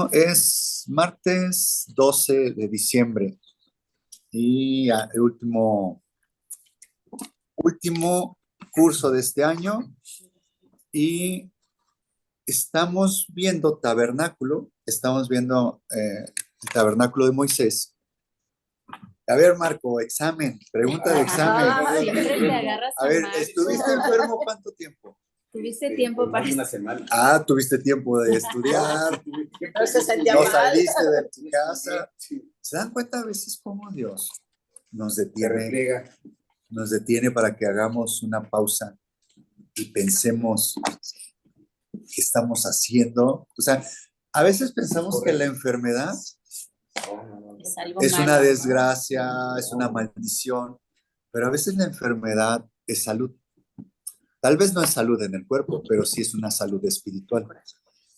Es martes 12 de diciembre y el último curso de este año y estamos viendo estamos viendo el tabernáculo de Moisés. A ver, Marco, pregunta de examen. Siempre te agarras A ver, Marco. ¿estuviste enfermo cuánto tiempo? Tuviste tiempo para... Una semana. Tuviste tiempo de estudiar, No se sentía no mal. saliste de tu casa. ¿Se dan cuenta a veces cómo Dios nos detiene para que hagamos una pausa y pensemos qué estamos haciendo? O sea, a veces pensamos que la enfermedad Es algo es malo. una desgracia, es una maldición, pero a veces la enfermedad es salud. Tal vez no es salud en el cuerpo, pero sí es una salud espiritual.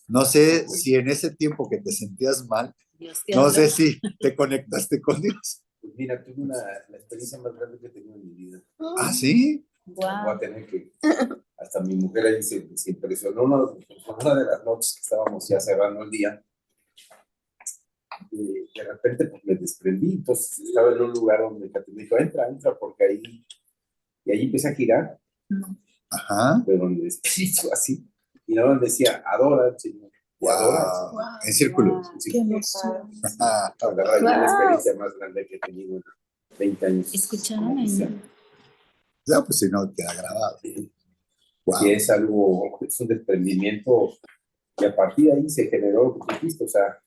No sé si en ese tiempo que te sentías mal, Dios te no habló. sé si te conectaste con Dios. Pues mira, tuve la experiencia más grande que he tenido en mi vida. ¿Ah, sí? Voy a Wow. tener que... Hasta mi mujer ahí se impresionó una de las noches que estábamos ya cerrando el día. De repente pues, me desprendí, entonces estaba en un lugar donde me dijo, entra, porque ahí... Y ahí empecé a girar, Ajá. pero en el espíritu así. Y nada más me decía, adora al Señor. Y adora al Señor. Wow. En círculo. Qué emoción. Ah, La verdad, es la experiencia más grande que he tenido en 20 años. ¿Escucharon ahí? ya, pues si no, queda grabado. Wow. Y es algo, es un desprendimiento, y a partir de ahí se generó lo que tú dijiste, o sea,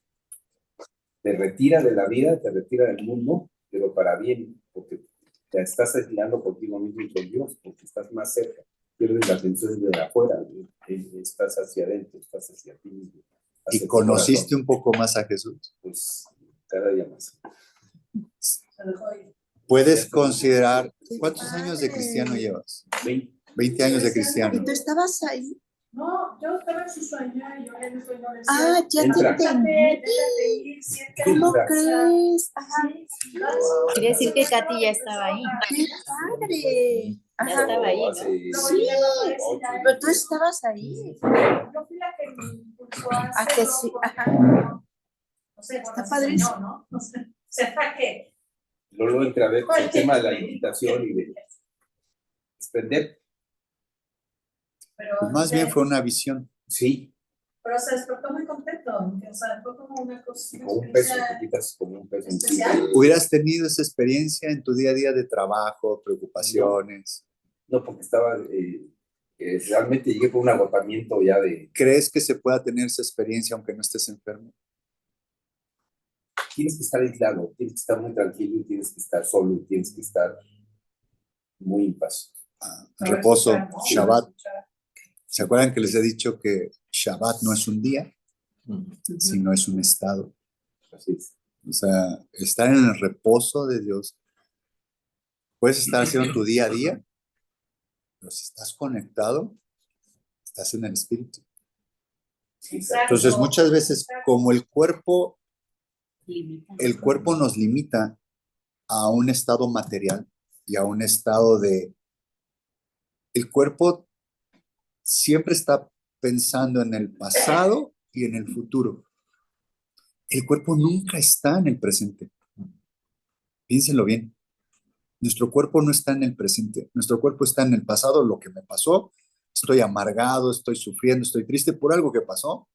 te retira de la vida, te retira del mundo, pero para bien, porque te estás aislando contigo mismo y con Dios, porque estás más cerca, pierdes la atención de afuera, estás hacia adentro, estás hacia ti mismo. ¿Y conociste un poco más a Jesús? Pues cada día más. Puedes considerar, ¿cuántos años de cristiano llevas? 20 años de cristiano. ¿Y tú estabas ahí? No, yo estaba en su sueño y yo en el sueño decía, Ah, ya te Entra. entendí. déjate ir, siéntate. ¿Cómo Entra. crees? Ajá. Sí, Quiere decir que Katy ya estaba ahí. ¡Qué padre! Ya estaba ahí, ¿no? Sí, pero tú estabas ahí. Yo fui la que me impulsó a ¿A que hacerlo, sí? porque, Ajá. no sé, Está bueno, padrísimo. soñó, ¿no? O sea que... Luego entré a ver el tema de la invitación y de desprender. Pero, Pues más bien fue una visión. Sí, pero se despertó muy contento, o sea, fue como una cosa como un peso, especial. te quitas como un peso. Especial. ¿Hubieras tenido esa experiencia en tu día a día de trabajo, preocupaciones? No, porque estaba, realmente llegué con un agotamiento ya de, ¿Crees que se pueda tener esa experiencia aunque no estés enfermo? tienes que estar aislado, tienes que estar muy tranquilo y tienes que estar solo y tienes que estar muy en paz. Reposo, Shabbat. ¿Se acuerdan que les he dicho que Shabbat no es un día, sino es un estado? Así es. O sea, estar en el reposo de Dios. Puedes estar haciendo tu día a día, pero si estás conectado, estás en el espíritu. Entonces, muchas veces, como el cuerpo nos limita a un estado material y a un estado de... El cuerpo siempre está pensando en el pasado y en el futuro. El cuerpo nunca está en el presente. Piénsenlo bien. Nuestro cuerpo no está en el presente. Nuestro cuerpo está en el pasado, lo que me pasó. Estoy amargado, estoy sufriendo, estoy triste por algo que pasó.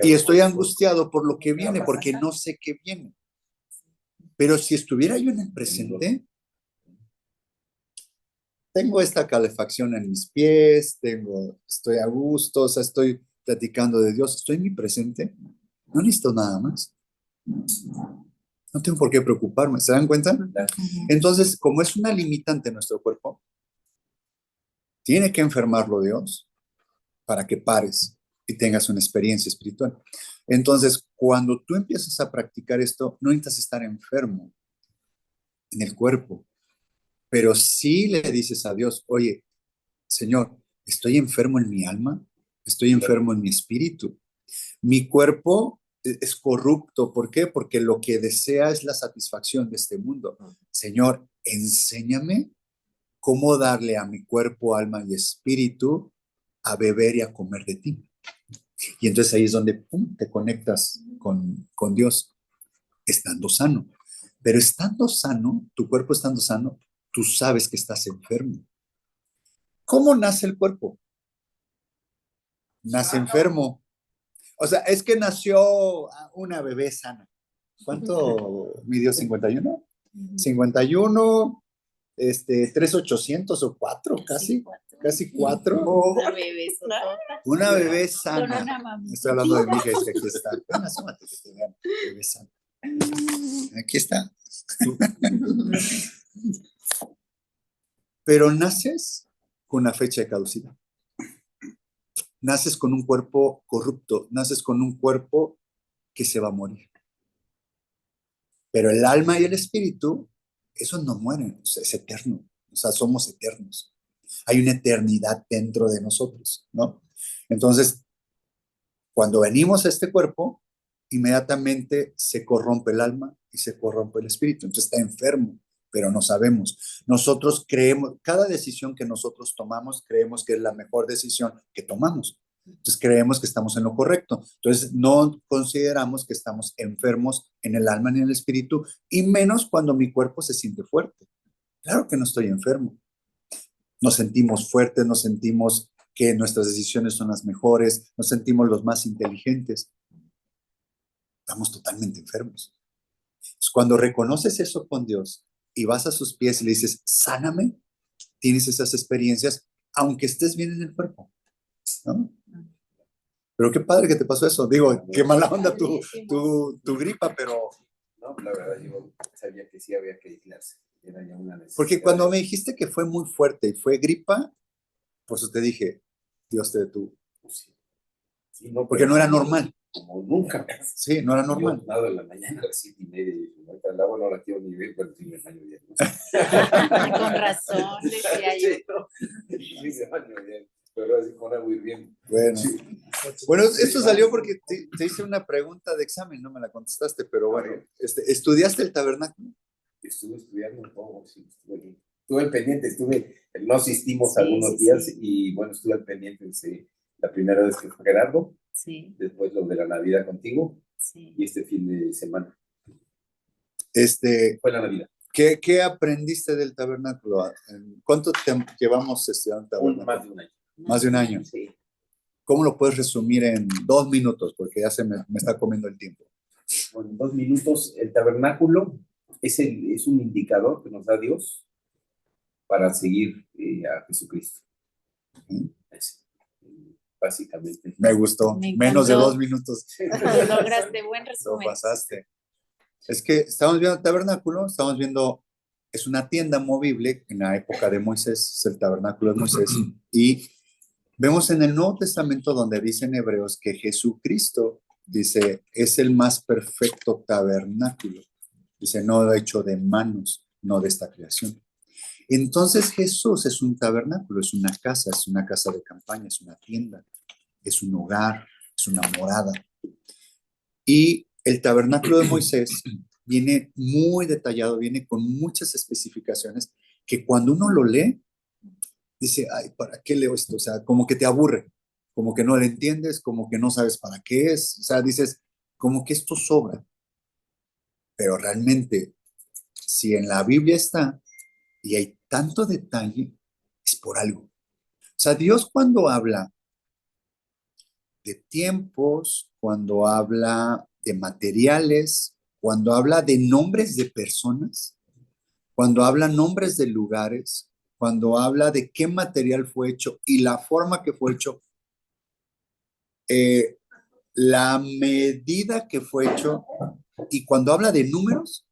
Y estoy angustiado por lo que viene, porque no sé qué viene. Pero si estuviera yo en el presente, tengo esta calefacción en mis pies, estoy a gusto, o sea, estoy platicando de Dios, estoy en mi presente, no necesito nada más. No tengo por qué preocuparme, ¿se dan cuenta? Entonces, como es una limitante en nuestro cuerpo, tiene que enfermarlo Dios para que pares y tengas una experiencia espiritual. Entonces, cuando tú empiezas a practicar esto, no necesitas estar enfermo en el cuerpo, pero sí le dices a Dios, oye, Señor, estoy enfermo en mi alma, estoy enfermo en mi espíritu. Mi cuerpo es corrupto. ¿Por qué? Porque lo que desea es la satisfacción de este mundo. Señor, enséñame cómo darle a mi cuerpo, alma y espíritu a beber y a comer de ti. Y entonces ahí es donde ¡pum!, te conectas con Dios, estando sano. Pero estando sano, tu cuerpo estando sano, tú sabes que estás enfermo. ¿Cómo nace el cuerpo? Nace enfermo. O sea, es que nació una bebé sana. ¿Cuánto midió? ¿51? 51, 3,800 o 4, casi. Sí, 4. Casi 4. Una bebé sotota. Una bebé Con sana. una mamita. Estoy hablando de mi hija, es que aquí está. Ven, asómate que te vean. Bebé sana. Aquí está. Pero naces con una fecha de caducidad. Naces con un cuerpo corrupto. Naces con un cuerpo que se va a morir. Pero el alma y el espíritu, esos no mueren, o sea, es eterno. O sea, somos eternos. Hay una eternidad dentro de nosotros, ¿no? Entonces, cuando venimos a este cuerpo, inmediatamente se corrompe el alma y se corrompe el espíritu. Entonces está enfermo, pero no sabemos. Nosotros creemos, cada decisión que nosotros tomamos, creemos que es la mejor decisión que tomamos. Entonces creemos que estamos en lo correcto. Entonces no consideramos que estamos enfermos en el alma ni en el espíritu, y menos cuando mi cuerpo se siente fuerte. Claro que no estoy enfermo. Nos sentimos fuertes, nos sentimos que nuestras decisiones son las mejores, nos sentimos los más inteligentes. Estamos totalmente enfermos. Entonces, cuando reconoces eso con Dios y vas a sus pies y le dices, sáname, tienes esas experiencias, aunque estés bien en el cuerpo, ¿no? Pero qué padre que te pasó eso. Digo, qué mala onda tu gripa, pero... No, la verdad, yo sabía que sí había que aislarse. Era ya una necesidad. Porque cuando me dijiste que fue muy fuerte y fue gripa, por eso te dije, Dios te detuvo. Sí. Sí, no, Porque no era normal. Como nunca. Sí, no era normal. Yo nado en la mañana a las 7:30 y dije, ahorita el agua no la quiero ni ver, pero sí me baño bien. ¿No? Con razón, decía yo. Sí, no, sí me baño bien, pero así con agua hirviendo. Bueno, Sí. bueno, esto salió porque te hice una pregunta de examen, no me la contestaste, pero bueno, ¿estudiaste el tabernáculo? Estuve estudiando un poco, sí, estuve al pendiente, no asistimos Sí, algunos sí, días sí. y bueno, estuve al pendiente, sí, la primera vez que fue Gerardo, Sí, después lo de la Navidad contigo sí. y este fin de semana. Este, Fue la Navidad. ¿qué aprendiste del tabernáculo? ¿Cuánto tiempo llevamos estudiando tabernáculo? Más de un año. Más de un año. Sí. ¿Cómo lo puedes resumir en 2 minutos? Porque ya me está comiendo el tiempo. Bueno, en 2 minutos, el tabernáculo es un indicador que nos da Dios para seguir a Jesucristo. Básicamente. Me gustó. Me Menos de encantó. 2 minutos. Lograste buen Lo resumen. pasaste. Es que estamos viendo el tabernáculo, estamos viendo, es una tienda movible en la época de Moisés, es el tabernáculo de Moisés, y vemos en el Nuevo Testamento donde dice en Hebreos que Jesucristo, dice, es el más perfecto tabernáculo. Dice, no hecho de manos, no de esta creación. Entonces Jesús es un tabernáculo, es una casa de campaña, es una tienda, es un hogar, es una morada. Y el tabernáculo de Moisés viene muy detallado, viene con muchas especificaciones que cuando uno lo lee, dice, ay, ¿para qué leo esto? O sea, como que te aburre, como que no le entiendes, como que no sabes para qué es. O sea, dices, como que esto sobra. Pero realmente, si en la Biblia está y hay tanto detalle, es por algo. O sea, Dios cuando habla de tiempos, cuando habla de materiales, cuando habla de nombres de personas, cuando habla nombres de lugares, cuando habla de qué material fue hecho y la forma que fue hecho, la medida que fue hecho, y cuando habla de números,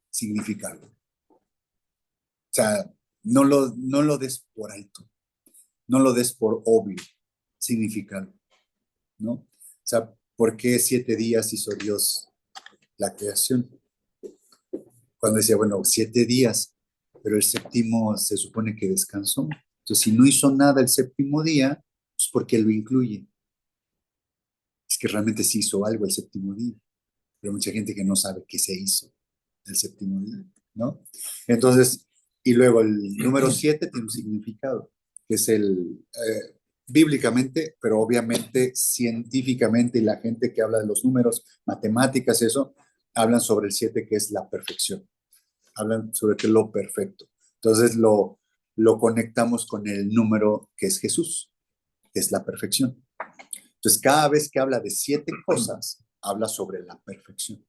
significa algo. O sea, no lo des por alto, no lo des por obvio, significa algo, ¿no? O sea, ¿por qué 7 días hizo Dios la creación? Cuando decía, bueno, 7 días, pero el séptimo se supone que descansó. Entonces, si no hizo nada el séptimo día, pues ¿por qué lo incluye? Es que realmente sí hizo algo el séptimo día, pero mucha gente que no sabe qué se hizo el séptimo día, ¿no? Entonces, y luego el número 7 tiene un significado, que es bíblicamente, pero obviamente científicamente, y la gente que habla de los números, matemáticas, eso, hablan sobre el 7 que es la perfección. Hablan sobre que es lo perfecto. Entonces lo conectamos con el número que es Jesús, que es la perfección. Entonces, cada vez que habla de 7 cosas, habla sobre la perfección.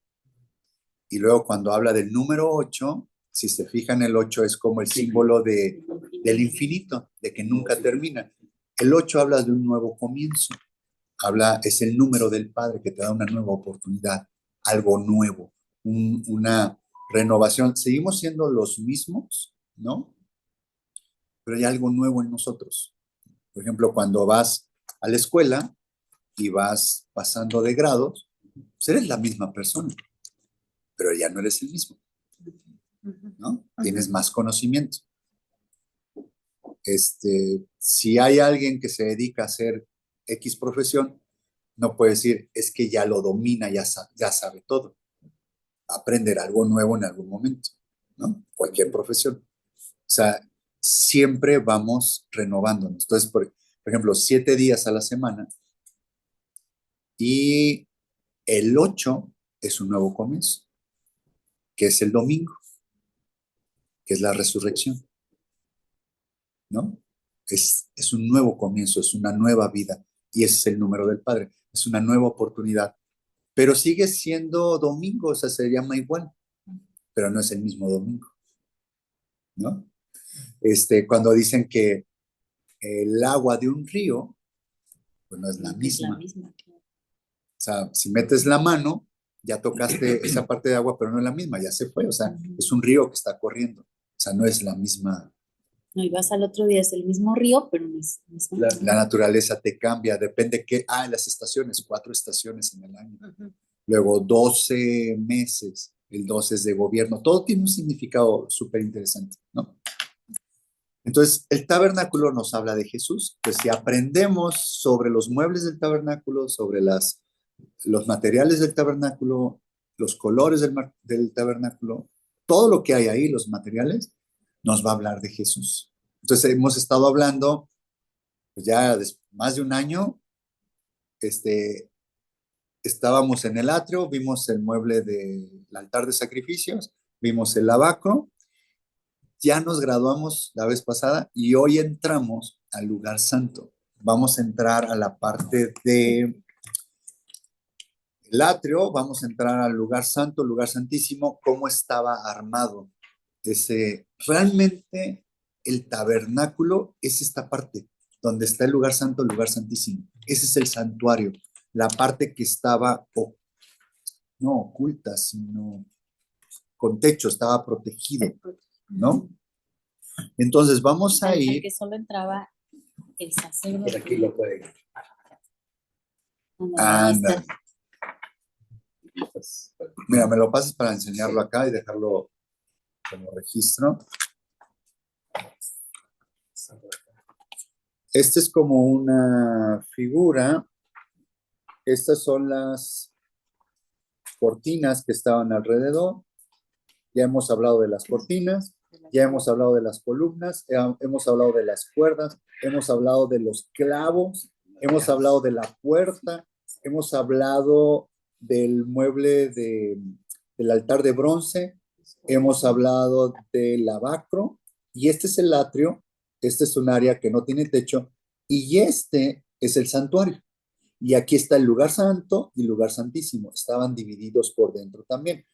Y luego cuando habla del número 8, si se fijan, el 8 es como el símbolo del infinito, de que nunca termina. El 8 habla de un nuevo comienzo. Es el número del Padre que te da una nueva oportunidad, algo nuevo, una renovación. Seguimos siendo los mismos, ¿no? Pero hay algo nuevo en nosotros. Por ejemplo, cuando vas a la escuela y vas pasando de grados, pues eres la misma persona, pero ya no eres el mismo, ¿no? Tienes más conocimiento. Si hay alguien que se dedica a hacer X profesión, no puede decir, es que ya lo domina, ya sabe todo. Aprender algo nuevo en algún momento, ¿no? Cualquier profesión. O sea, siempre vamos renovándonos. Entonces, por ejemplo, 7 días a la semana y el 8 es un nuevo comienzo, que es el domingo, que es la resurrección, ¿no? Es un nuevo comienzo, es una nueva vida y ese es el número del Padre. Es una nueva oportunidad, pero sigue siendo domingo, o sea, se llama igual, pero no es el mismo domingo, ¿no? Cuando dicen que el agua de un río, pues no es la misma. Claro. O sea, si metes la mano, ya tocaste esa parte de agua, pero no es la misma, ya se fue. O sea, es un río que está corriendo. O sea, no es la misma. No, y vas al otro día, es el mismo río, pero no es el mismo. La naturaleza te cambia, depende qué. Las estaciones, 4 estaciones en el año. Luego 12 meses, el 12 es de gobierno. Todo tiene un significado súper interesante, ¿no? Entonces, el tabernáculo nos habla de Jesús. Pues si aprendemos sobre los muebles del tabernáculo, sobre los materiales del tabernáculo, los colores del tabernáculo, todo lo que hay ahí, los materiales, nos va a hablar de Jesús. Entonces, hemos estado hablando, pues ya más de un año, estábamos en el atrio, vimos el mueble del altar de sacrificios, vimos el lavacro. Ya nos graduamos la vez pasada y hoy entramos al lugar santo. Vamos a entrar a la parte de el atrio, vamos a entrar al lugar santo, lugar santísimo, cómo estaba armado. Realmente el tabernáculo es esta parte, donde está el lugar santo, el lugar santísimo. Ese es el santuario, la parte que estaba no oculta, sino con techo, estaba protegido, ¿no? Entonces vamos a ir. Que solo entraba el Por sacerdote. aquí lo pueden. Anda. Mira, me lo pasas para enseñarlo acá y dejarlo como registro. Este es como una figura. Estas son las cortinas que estaban alrededor. Ya hemos hablado de las cortinas, ya hemos hablado de las columnas, hemos hablado de las cuerdas, hemos hablado de los clavos, hemos hablado de la puerta, hemos hablado del mueble del altar de bronce, hemos hablado del lavacro, y este es el atrio, este es un área que no tiene techo, y este es el santuario. Y aquí está el lugar santo y el lugar santísimo, estaban divididos por dentro también.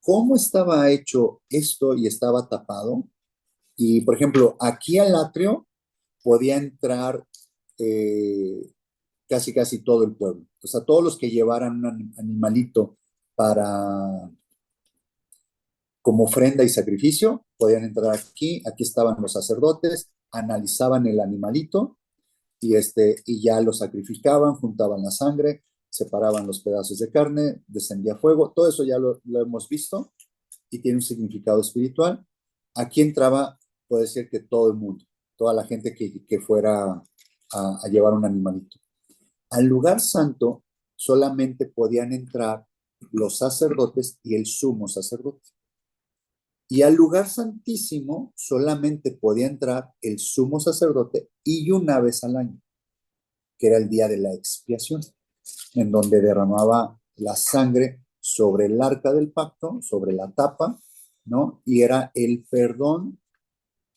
¿Cómo estaba hecho esto y estaba tapado? Y, por ejemplo, aquí al atrio podía entrar casi todo el pueblo. O sea, todos los que llevaran un animalito como ofrenda y sacrificio, podían entrar aquí. Aquí estaban los sacerdotes, analizaban el animalito y ya lo sacrificaban, juntaban la sangre, separaban los pedazos de carne, descendía fuego. Todo eso ya lo hemos visto y tiene un significado espiritual. Aquí entraba, puede ser que todo el mundo, toda la gente que fuera a llevar un animalito. Al lugar santo solamente podían entrar los sacerdotes y el sumo sacerdote. Y al lugar santísimo solamente podía entrar el sumo sacerdote y una vez al año. que era el día de la expiación, en donde derramaba la sangre sobre el arca del pacto, sobre la tapa, ¿no? Y era el perdón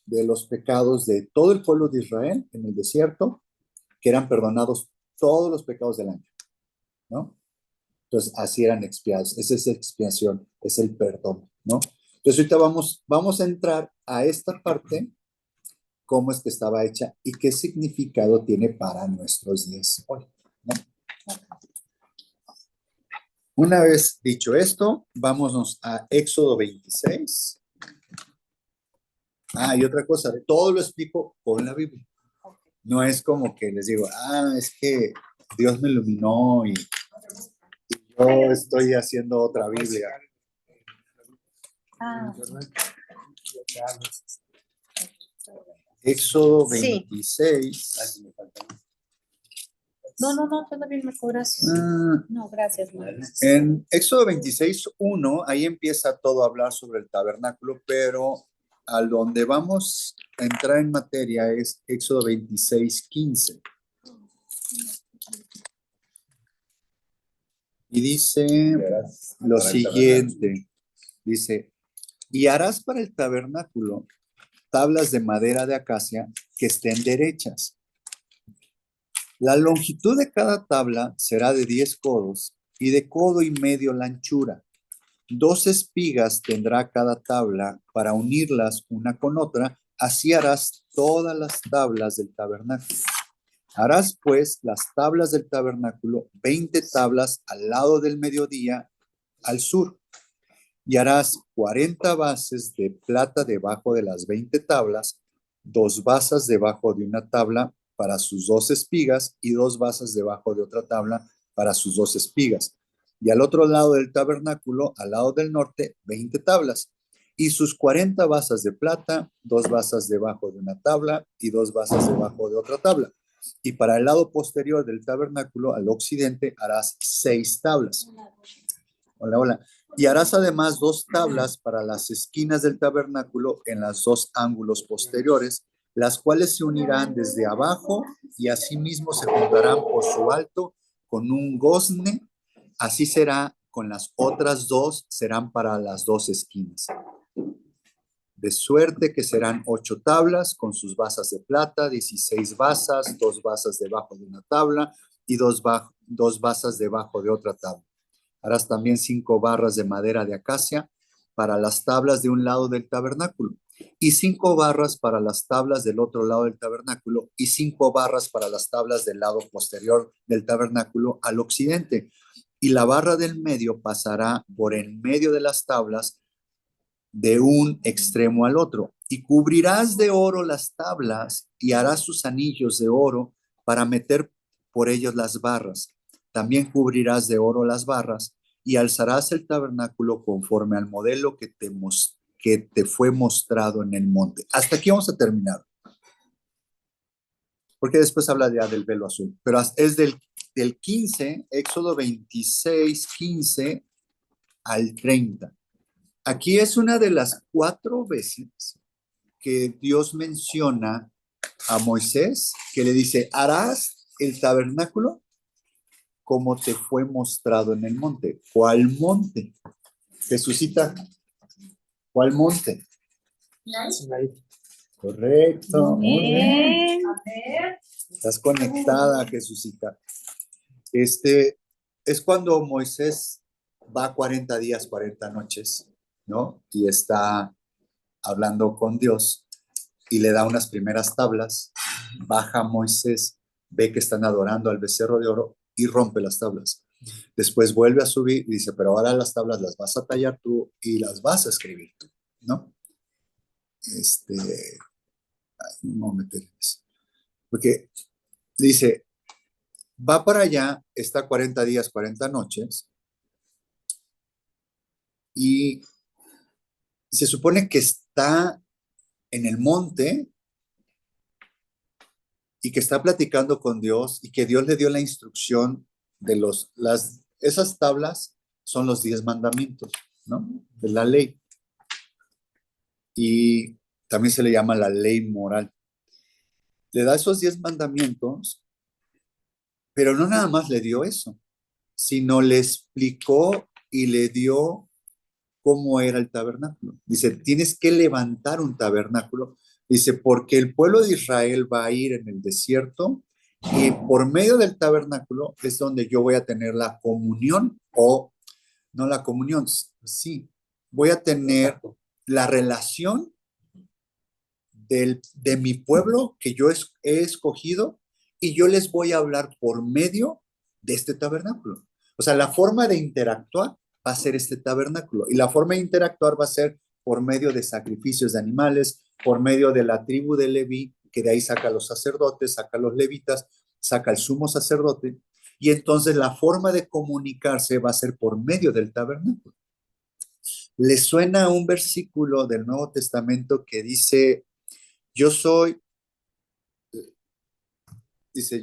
de los pecados de todo el pueblo de Israel en el desierto, que eran perdonados todos los pecados del año, ¿no? Entonces, así eran expiados. Esa es expiación, es el perdón, ¿no? Entonces, ahorita vamos a entrar a esta parte, cómo es que estaba hecha y qué significado tiene para nuestros días hoy, ¿no? Una vez dicho esto, vámonos a Éxodo 26. Y otra cosa, todo lo explico con la Biblia. No es como que les digo, es que Dios me iluminó y yo estoy haciendo otra Biblia. Éxodo Sí. 26. No, todavía me cobras. No, gracias, no. En Éxodo 26:1, ahí empieza todo a hablar sobre el tabernáculo, pero a donde vamos a entrar en materia es Éxodo 26:15. Y dice lo siguiente, dice, y harás para el tabernáculo tablas de madera de acacia que estén derechas. La longitud de cada tabla será de 10 codos y de codo y medio la anchura. 2 espigas tendrá cada tabla para unirlas una con otra, así harás todas las tablas del tabernáculo. Harás pues las tablas del tabernáculo, 20 tablas al lado del mediodía al sur, y harás 40 bases de plata debajo de las 20 tablas, 2 basas debajo de una tabla para sus 2 espigas y 2 basas debajo de otra tabla para sus 2 espigas. Y al otro lado del tabernáculo, al lado del norte, 20 tablas y sus 40 basas de plata, 2 basas debajo de una tabla y 2 basas debajo de otra tabla. Y para el lado posterior del tabernáculo, al occidente, harás 6 tablas. Hola. Y harás además 2 tablas para las esquinas del tabernáculo en los 2 ángulos posteriores, las cuales se unirán desde abajo y asimismo se juntarán por su alto con un gozne. Así será con las otras 2, serán para las 2 esquinas. De suerte que serán 8 tablas con sus basas de plata, 16 basas, 2 basas debajo de una tabla y 2 basas debajo de otra tabla. Harás también 5 barras de madera de acacia para las tablas de un lado del tabernáculo y 5 barras para las tablas del otro lado del tabernáculo y 5 barras para las tablas del lado posterior del tabernáculo al occidente. Y la barra del medio pasará por en medio de las tablas de un extremo al otro. Y cubrirás de oro las tablas y harás sus anillos de oro para meter por ellos las barras. También cubrirás de oro las barras y alzarás el tabernáculo conforme al modelo que te fue mostrado en el monte. Hasta aquí vamos a terminar. Porque después habla ya del velo azul. Pero es del 15, Éxodo 26:15 al 30. Aquí es una de las 4 veces que Dios menciona a Moisés, que le dice, harás el tabernáculo como te fue mostrado en el monte. ¿Cuál monte? Jesucita, ¿cuál monte? Correcto, muy bien. Estás conectada, Jesucita. Es cuando Moisés va 40 días, 40 noches, ¿no? Y está hablando con Dios y le da unas primeras tablas. Baja Moisés, ve que están adorando al becerro de oro y rompe las tablas. Después vuelve a subir y dice, pero ahora las tablas las vas a tallar tú y las vas a escribir tú, ¿no? No me meter en eso. Porque dice, va para allá, está 40 días, 40 noches y se supone que está en el monte y que está platicando con Dios y que Dios le dio la instrucción de esas tablas son los 10 mandamientos, ¿no? De la ley. Y también se le llama la ley moral. Le da esos 10 mandamientos Pero no nada más le dio eso, sino le explicó y le dio cómo era el tabernáculo. Dice, tienes que levantar un tabernáculo. Dice, porque el pueblo de Israel va a ir en el desierto y por medio del tabernáculo es donde yo voy a tener la comunión o no la comunión, sí, voy a tener la relación de mi pueblo que yo he escogido y yo les voy a hablar por medio de este tabernáculo. O sea, la forma de interactuar va a ser este tabernáculo y la forma de interactuar va a ser por medio de sacrificios de animales, por medio de la tribu de Leví, que de ahí saca los sacerdotes, saca los levitas, saca el sumo sacerdote, y entonces la forma de comunicarse va a ser por medio del tabernáculo. ¿Le suena un versículo del Nuevo Testamento que dice, yo soy,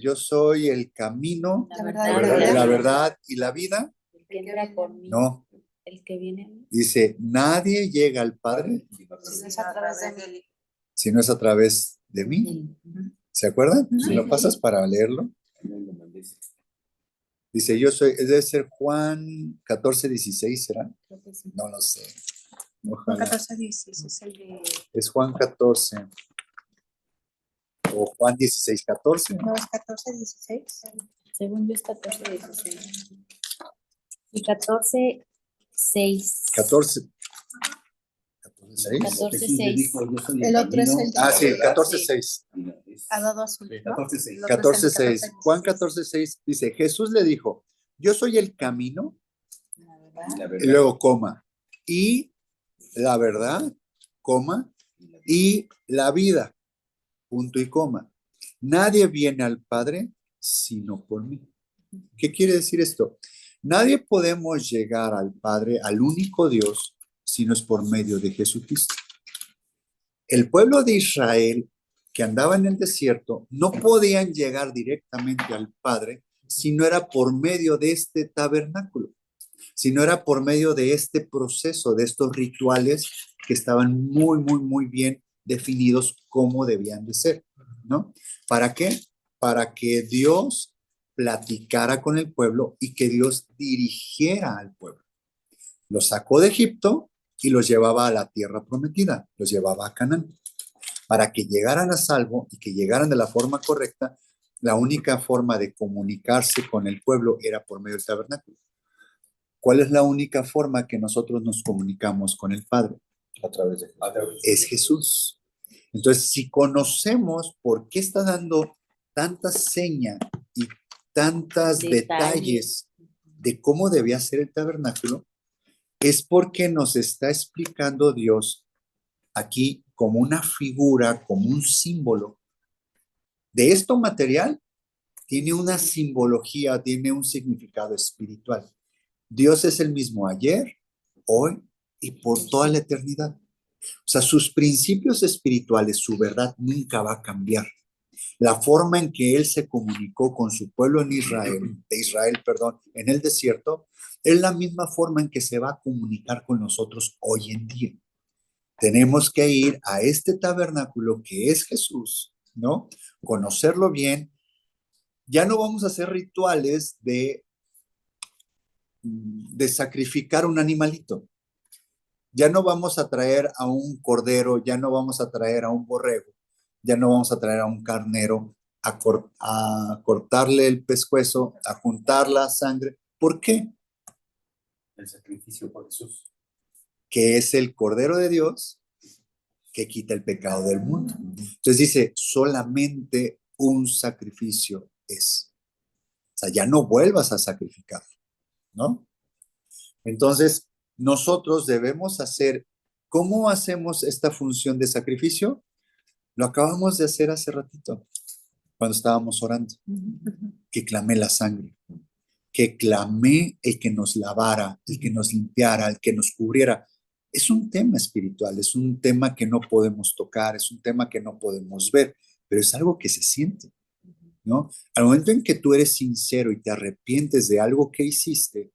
yo soy el camino, La verdad, la verdad y la vida? el que entra por mí, No, el que viene a mí. dice, nadie llega al Padre Si no es a través de él. si no es a través de mí. ¿Se acuerdan? Ujú. Si lo pasas para leerlo. Dice, yo soy, debe ser Juan 14:16, ¿será? Creo que sí. No lo sé. Juan Ojalá. 14:16 es el de. Es Juan 14. O Juan 16:14. No, es 14:16. Según yo es 14:16. Y 14:6. 14. 14:6. 14:6. El otro es el de. Ah, sí, 14:6. Ha dado azul, ¿no? 14:6. El otro es el 14:6. Juan 14:6 dice, Jesús le dijo, yo soy el camino, La verdad. y luego coma, y la verdad, coma, y la vida, punto y coma. Nadie viene al Padre sino por mí. ¿Qué quiere decir esto? Nadie podemos llegar al Padre, al único Dios, si no es por medio de Jesucristo. El pueblo de Israel que andaba en el desierto no podían llegar directamente al Padre si no era por medio de este tabernáculo, si no era por medio de este proceso, de estos rituales que estaban muy, muy, muy bien definidos cómo debían de ser, ¿no? ¿Para qué? Para que Dios platicara con el pueblo y que Dios dirigiera al pueblo. Los sacó de Egipto y los llevaba a la tierra prometida, los llevaba a Canaán. Para que llegaran a salvo y que llegaran de la forma correcta, la única forma de comunicarse con el pueblo era por medio del tabernáculo. ¿Cuál es la única forma que nosotros nos comunicamos con el Padre? A través de Es Jesús. Entonces, si conocemos por qué está dando tantas señas y tantos detalles de cómo debía ser el tabernáculo, es porque nos está explicando Dios aquí como una figura, como un símbolo de esto material, tiene una simbología, tiene un significado espiritual. Dios es el mismo ayer, hoy y por toda la eternidad. O sea, sus principios espirituales, su verdad nunca va a cambiar. La forma en que Él se comunicó con su pueblo en Israel, en el desierto, es la misma forma en que se va a comunicar con nosotros hoy en día. Tenemos que ir a este tabernáculo que es Jesús, ¿no? Conocerlo bien. Ya no vamos a hacer rituales de sacrificar un animalito. Ya no vamos a traer a un cordero, ya no vamos a traer a un borrego, ya no vamos a traer a un carnero a cortarle el pescuezo, a juntar la sangre. ¿Por qué? el sacrificio por Jesús. Que es el Cordero de Dios que quita el pecado del mundo. Entonces dice, solamente un sacrificio es. O sea, ya no vuelvas a sacrificar, ¿no? Entonces, nosotros debemos hacer, ¿cómo hacemos esta función de sacrificio? Lo acabamos de hacer hace ratito, cuando estábamos orando, que clamé la sangre, que clamé el que nos lavara, el que nos limpiara, el que nos cubriera. Es un tema espiritual, es un tema que no podemos tocar, es un tema que no podemos ver, pero es algo que se siente, ¿no? Al momento en que tú eres sincero y te arrepientes de algo que hiciste,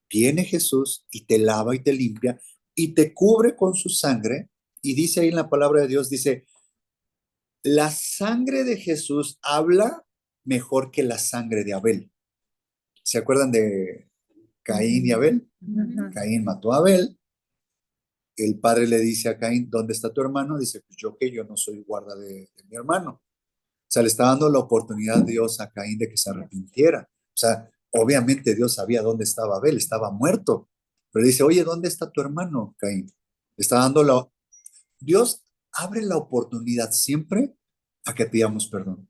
viene Jesús y te lava y te limpia y te cubre con su sangre. Y dice ahí en la palabra de Dios, dice, la sangre de Jesús habla mejor que la sangre de Abel. ¿Se acuerdan de Caín y Abel? Caín mató a Abel. El padre le dice a Caín, ¿dónde está tu hermano? Dice, pues yo no soy guarda de mi hermano. O sea, le está dando la oportunidad Dios a Caín de que se arrepintiera. O sea, obviamente Dios sabía dónde estaba Abel, estaba muerto. Pero dice, oye, ¿dónde está tu hermano, Caín? Le está dando Dios abre la oportunidad siempre a que pidamos perdón.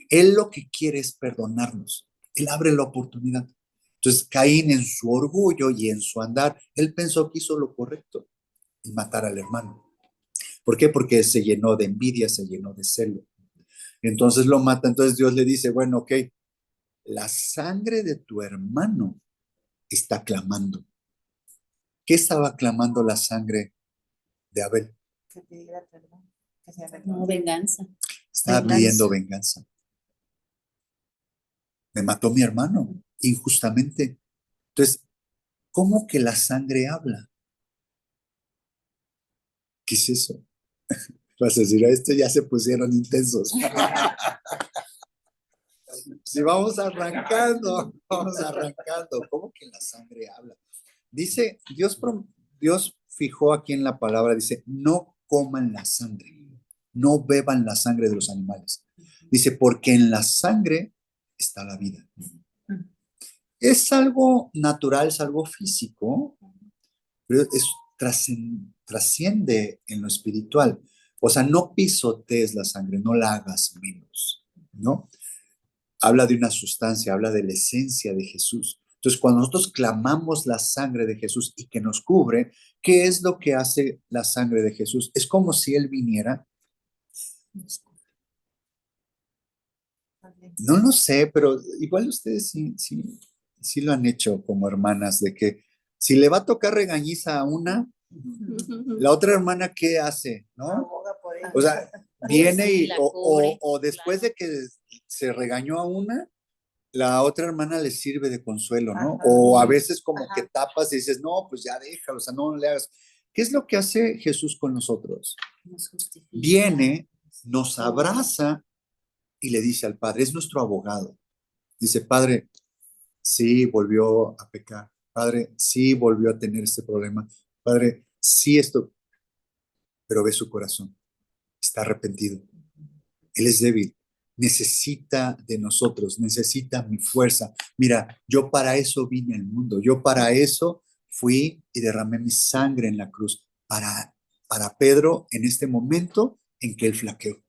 Él lo que quiere es perdonarnos. Él abre la oportunidad. Entonces, Caín en su orgullo y en su andar, él pensó que hizo lo correcto, y matar al hermano. ¿Por qué? Porque se llenó de envidia, se llenó de celo. Entonces lo mata. Entonces Dios le dice, bueno, ok, la sangre de tu hermano está clamando. ¿Qué estaba clamando la sangre de Abel? Que pidiera perdón, que se No, arrepintiera. venganza. Estaba Venganza. pidiendo venganza. Me mató mi hermano injustamente. Entonces, ¿cómo que la sangre habla? ¿Qué es eso? Vas a decir, a esto ya se pusieron intensos. Si vamos arrancando, vamos arrancando. ¿Cómo que la sangre habla? Dice, Dios fijó aquí en la palabra, dice, no coman la sangre, no beban la sangre de los animales. Dice, porque en la sangre está la vida. Es algo natural, es algo físico, pero trasciende en lo espiritual. O sea, no pisotees la sangre, no la hagas menos, ¿no? Habla de una sustancia, habla de la esencia de Jesús. Entonces, cuando nosotros clamamos la sangre de Jesús y que nos cubre, ¿qué es lo que hace la sangre de Jesús? Es como si Él viniera. No lo sé, pero igual ustedes sí lo han hecho como hermanas, de que si le va a tocar regañiza a una, la otra hermana, ¿qué hace? ¿No? Aboga por él. O sea, viene Sí, y, la o, cubre, o después de que se regañó a una, la otra hermana le sirve de consuelo, ¿no? Ajá. O a veces como Ajá. que tapas y dices, no, pues ya deja, o sea, no le hagas. ¿Qué es lo que hace Jesús con nosotros? nos justifica. Viene, nos abraza y le dice al Padre, es nuestro abogado. Dice, Padre, sí volvió a pecar. Padre, sí volvió a tener este problema. Padre, sí esto, pero ve su corazón. Está arrepentido. Él es débil. Necesita de nosotros, necesita mi fuerza. Mira, yo para eso vine al mundo. Yo para eso fui y derramé mi sangre en la cruz. Para Pedro en este momento en que él flaqueó.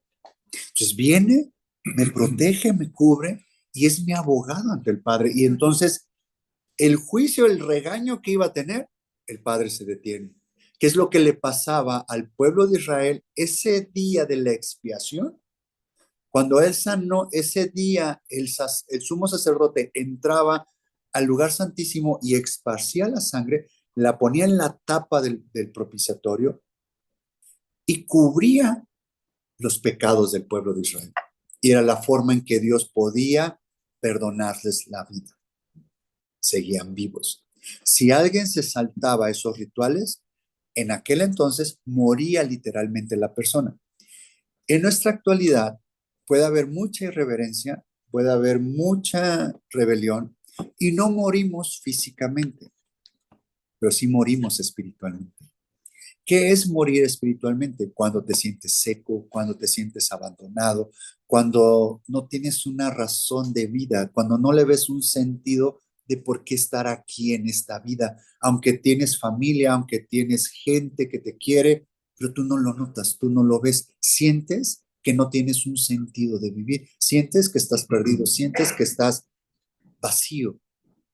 Entonces viene, me protege, me cubre y es mi abogado ante el Padre. Y entonces el juicio, el regaño que iba a tener, el Padre se detiene. ¿Qué es lo que le pasaba al pueblo de Israel ese día de la expiación? Cuando él sanó, ese día el sumo sacerdote entraba al lugar santísimo y esparcía la sangre, la ponía en la tapa del propiciatorio y cubría los pecados del pueblo de Israel. Y era la forma en que Dios podía perdonarles la vida. Seguían vivos. Si alguien se saltaba esos rituales, en aquel entonces moría literalmente la persona. En nuestra actualidad puede haber mucha irreverencia, puede haber mucha rebelión y no morimos físicamente, pero sí morimos espiritualmente. ¿Qué es morir espiritualmente? Cuando te sientes seco, cuando te sientes abandonado, cuando no tienes una razón de vida, cuando no le ves un sentido de por qué estar aquí en esta vida, aunque tienes familia, aunque tienes gente que te quiere, pero tú no lo notas, tú no lo ves, sientes que no tienes un sentido de vivir, sientes que estás perdido, sientes que estás vacío,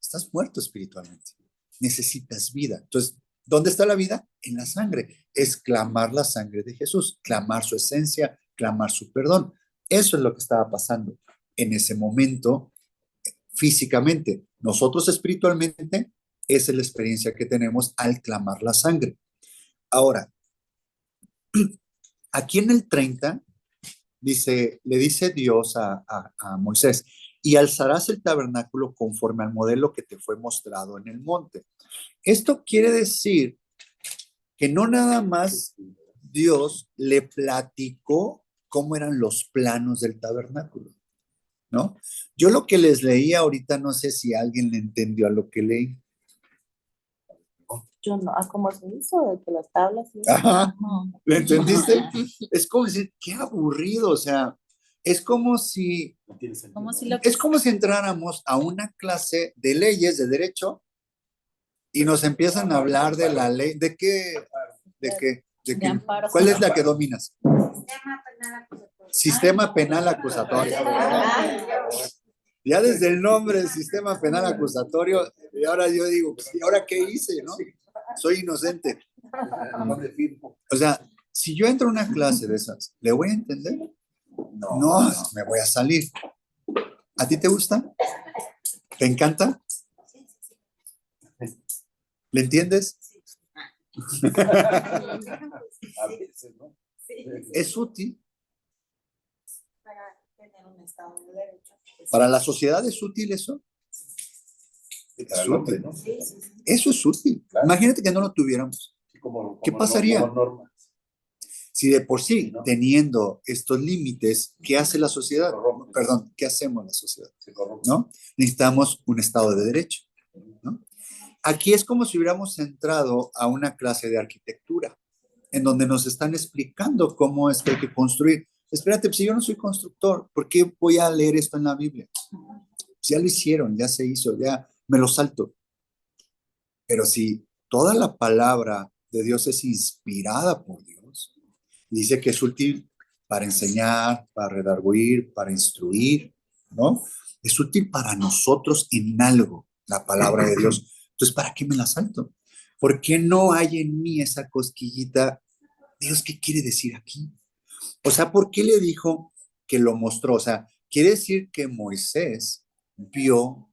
estás muerto espiritualmente, necesitas vida. Entonces, ¿dónde está la vida? En la sangre. Es clamar la sangre de Jesús, clamar su esencia, clamar su perdón. Eso es lo que estaba pasando en ese momento físicamente. Nosotros espiritualmente, esa es la experiencia que tenemos al clamar la sangre. Ahora, aquí en el 30 le dice Dios a Moisés, y alzarás el tabernáculo conforme al modelo que te fue mostrado en el monte. Esto quiere decir que no nada más Dios le platicó cómo eran los planos del tabernáculo. ¿no? Yo lo que les leí ahorita, no sé si alguien le entendió a lo que leí. Yo no, ¿cómo se hizo? De que las tablas y eso. Ajá, No. ¿le entendiste? Es como decir, qué aburrido, o sea, es como si, No tiene sentido. Como si lo es como si entráramos a una clase de leyes, de derecho, y nos empiezan a hablar de la ley, ¿de qué? ¿De qué? ¿De de qué? amparo. ¿Cuál es la que dominas? Sistema penal acusatorio. Sistema penal acusatorio. Ya desde el nombre, sistema penal acusatorio, y ahora yo digo, pues, ¿y ahora qué hice, no? Soy inocente. ¿Dónde firmo? O sea, si yo entro a una clase de esas, ¿le voy a entender? No, me voy a salir. ¿A ti te gusta? ¿Te encanta? ¿Le entiendes? A veces, ¿no? ¿Es útil? Para tener un estado de derecho. ¿Para la sociedad es útil eso? Para el hombre, ¿no? Eso es útil. Claro. Imagínate que no lo tuviéramos. Como ¿Qué pasaría? Como norma. Si de por sí, ¿No? teniendo estos límites, ¿qué hace la sociedad? Se corrompe. Perdón, ¿qué hacemos la sociedad? Se corrompe. ¿No? Necesitamos un Estado de Derecho, ¿no? Aquí es como si hubiéramos entrado a una clase de arquitectura, en donde nos están explicando cómo es que hay que construir. Espérate, pues si yo no soy constructor, ¿por qué voy a leer esto en la Biblia? Pues ya lo hicieron, ya se hizo, ya me lo salto. Pero si toda la palabra de Dios es inspirada por Dios, dice que es útil para enseñar, para redarguir, para instruir, ¿no? Es útil para nosotros en algo, la palabra de Dios. Entonces, ¿para qué me la salto? ¿Por qué no hay en mí esa cosquillita? Dios, ¿qué quiere decir aquí? O sea, ¿por qué le dijo que lo mostró? O sea, quiere decir que Moisés vio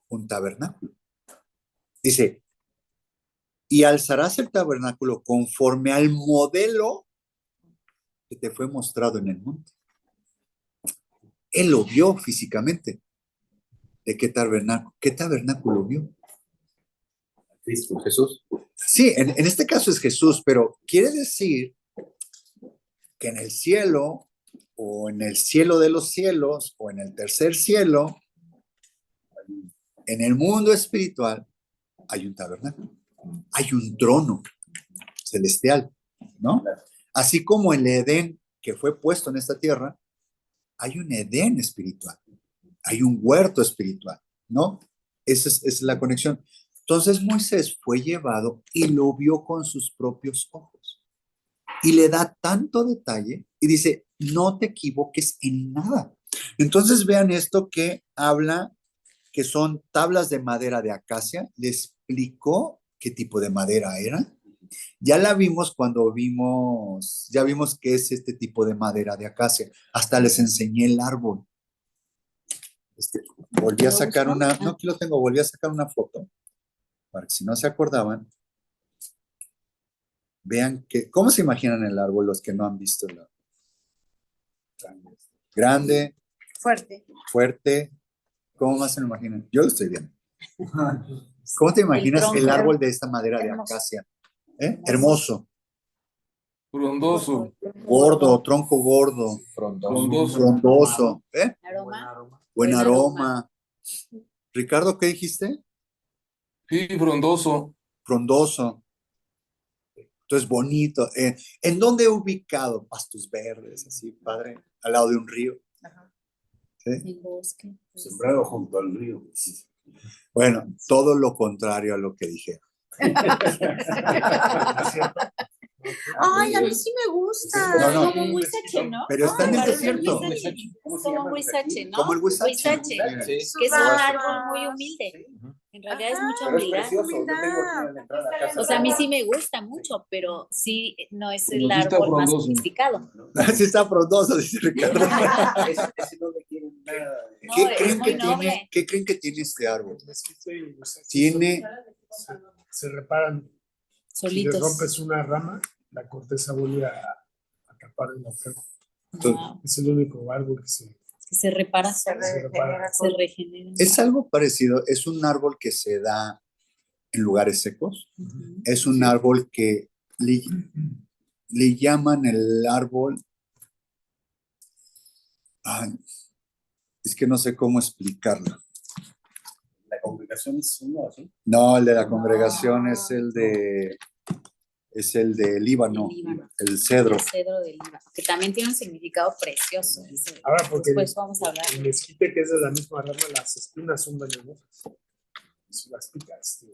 un tabernáculo. Dice, y alzarás el tabernáculo conforme al modelo que te fue mostrado en el monte. Él lo vio físicamente. ¿De qué tabernáculo vio? Cristo, Jesús. Sí, en este caso es Jesús, pero quiere decir que en el cielo, o en el cielo de los cielos, o en el tercer cielo, en el mundo espiritual, hay un tabernáculo, hay un trono celestial, ¿no? Así como el Edén que fue puesto en esta tierra, hay un Edén espiritual, hay un huerto espiritual, ¿no? Esa es la conexión. Entonces Moisés fue llevado y lo vio con sus propios ojos. Y le da tanto detalle y dice, no te equivoques en nada. Entonces vean esto que habla que son tablas de madera de acacia. Le explicó qué tipo de madera era. Ya la vimos cuando ya vimos qué es este tipo de madera de acacia. Hasta les enseñé el árbol. Volví a sacar no, aquí lo tengo, volví a sacar una foto, para que si no se acordaban, vean que, ¿cómo se imaginan el árbol los que no han visto el árbol? Grande, fuerte, ¿cómo más se lo imaginan? Yo lo estoy viendo. ¿Cómo te imaginas el árbol de esta madera de acacia? Hermoso. Frondoso. Gordo, tronco gordo. Frondoso. Buen aroma. Ricardo, ¿qué dijiste? Sí, frondoso. Frondoso. Entonces, bonito. ¿En dónde he ubicado? Pastos verdes, así, padre, al lado de un río. ¿Sí? El bosque. Sembrado junto al río. Bueno, todo lo contrario a lo que dije. Ay, a mí sí me gusta. No, no. Como un huizache, ¿no? Pero está en el Parece desierto. como un huizache, ¿no? Como el huizache. Que es un árbol muy humilde. En realidad es mucha Pero es humildad. precioso. Yo tengo aquí en la entrada a la casa. O sea, a mí sí me gusta mucho, pero sí no es el Pero sí está árbol más frondoso. sofisticado. Sí está frondoso, dice Ricardo. Ese no le quieren nada. No, ¿Qué es creen muy que tiene? noble. ¿Qué creen que tiene este árbol? Tiene. Tiene, Se reparan. Si le Solitos. rompes una rama, la corteza vuelve a tapar el agujero. Wow. Es el único árbol que se Que se repara, se repara. se regenera. es algo parecido, es un árbol que se da en lugares secos, Ujú. es un árbol que le llaman el árbol, ay, Es que no sé cómo explicarlo. La congregación es uno así. No, el de la congregación es el de Líbano, El Líbano. el cedro. El cedro del Líbano, que también tiene un significado precioso. Ahora, porque Después vamos a hablar. el mezquite, que es de la misma rama, las espinas son venenosas. Si las picas,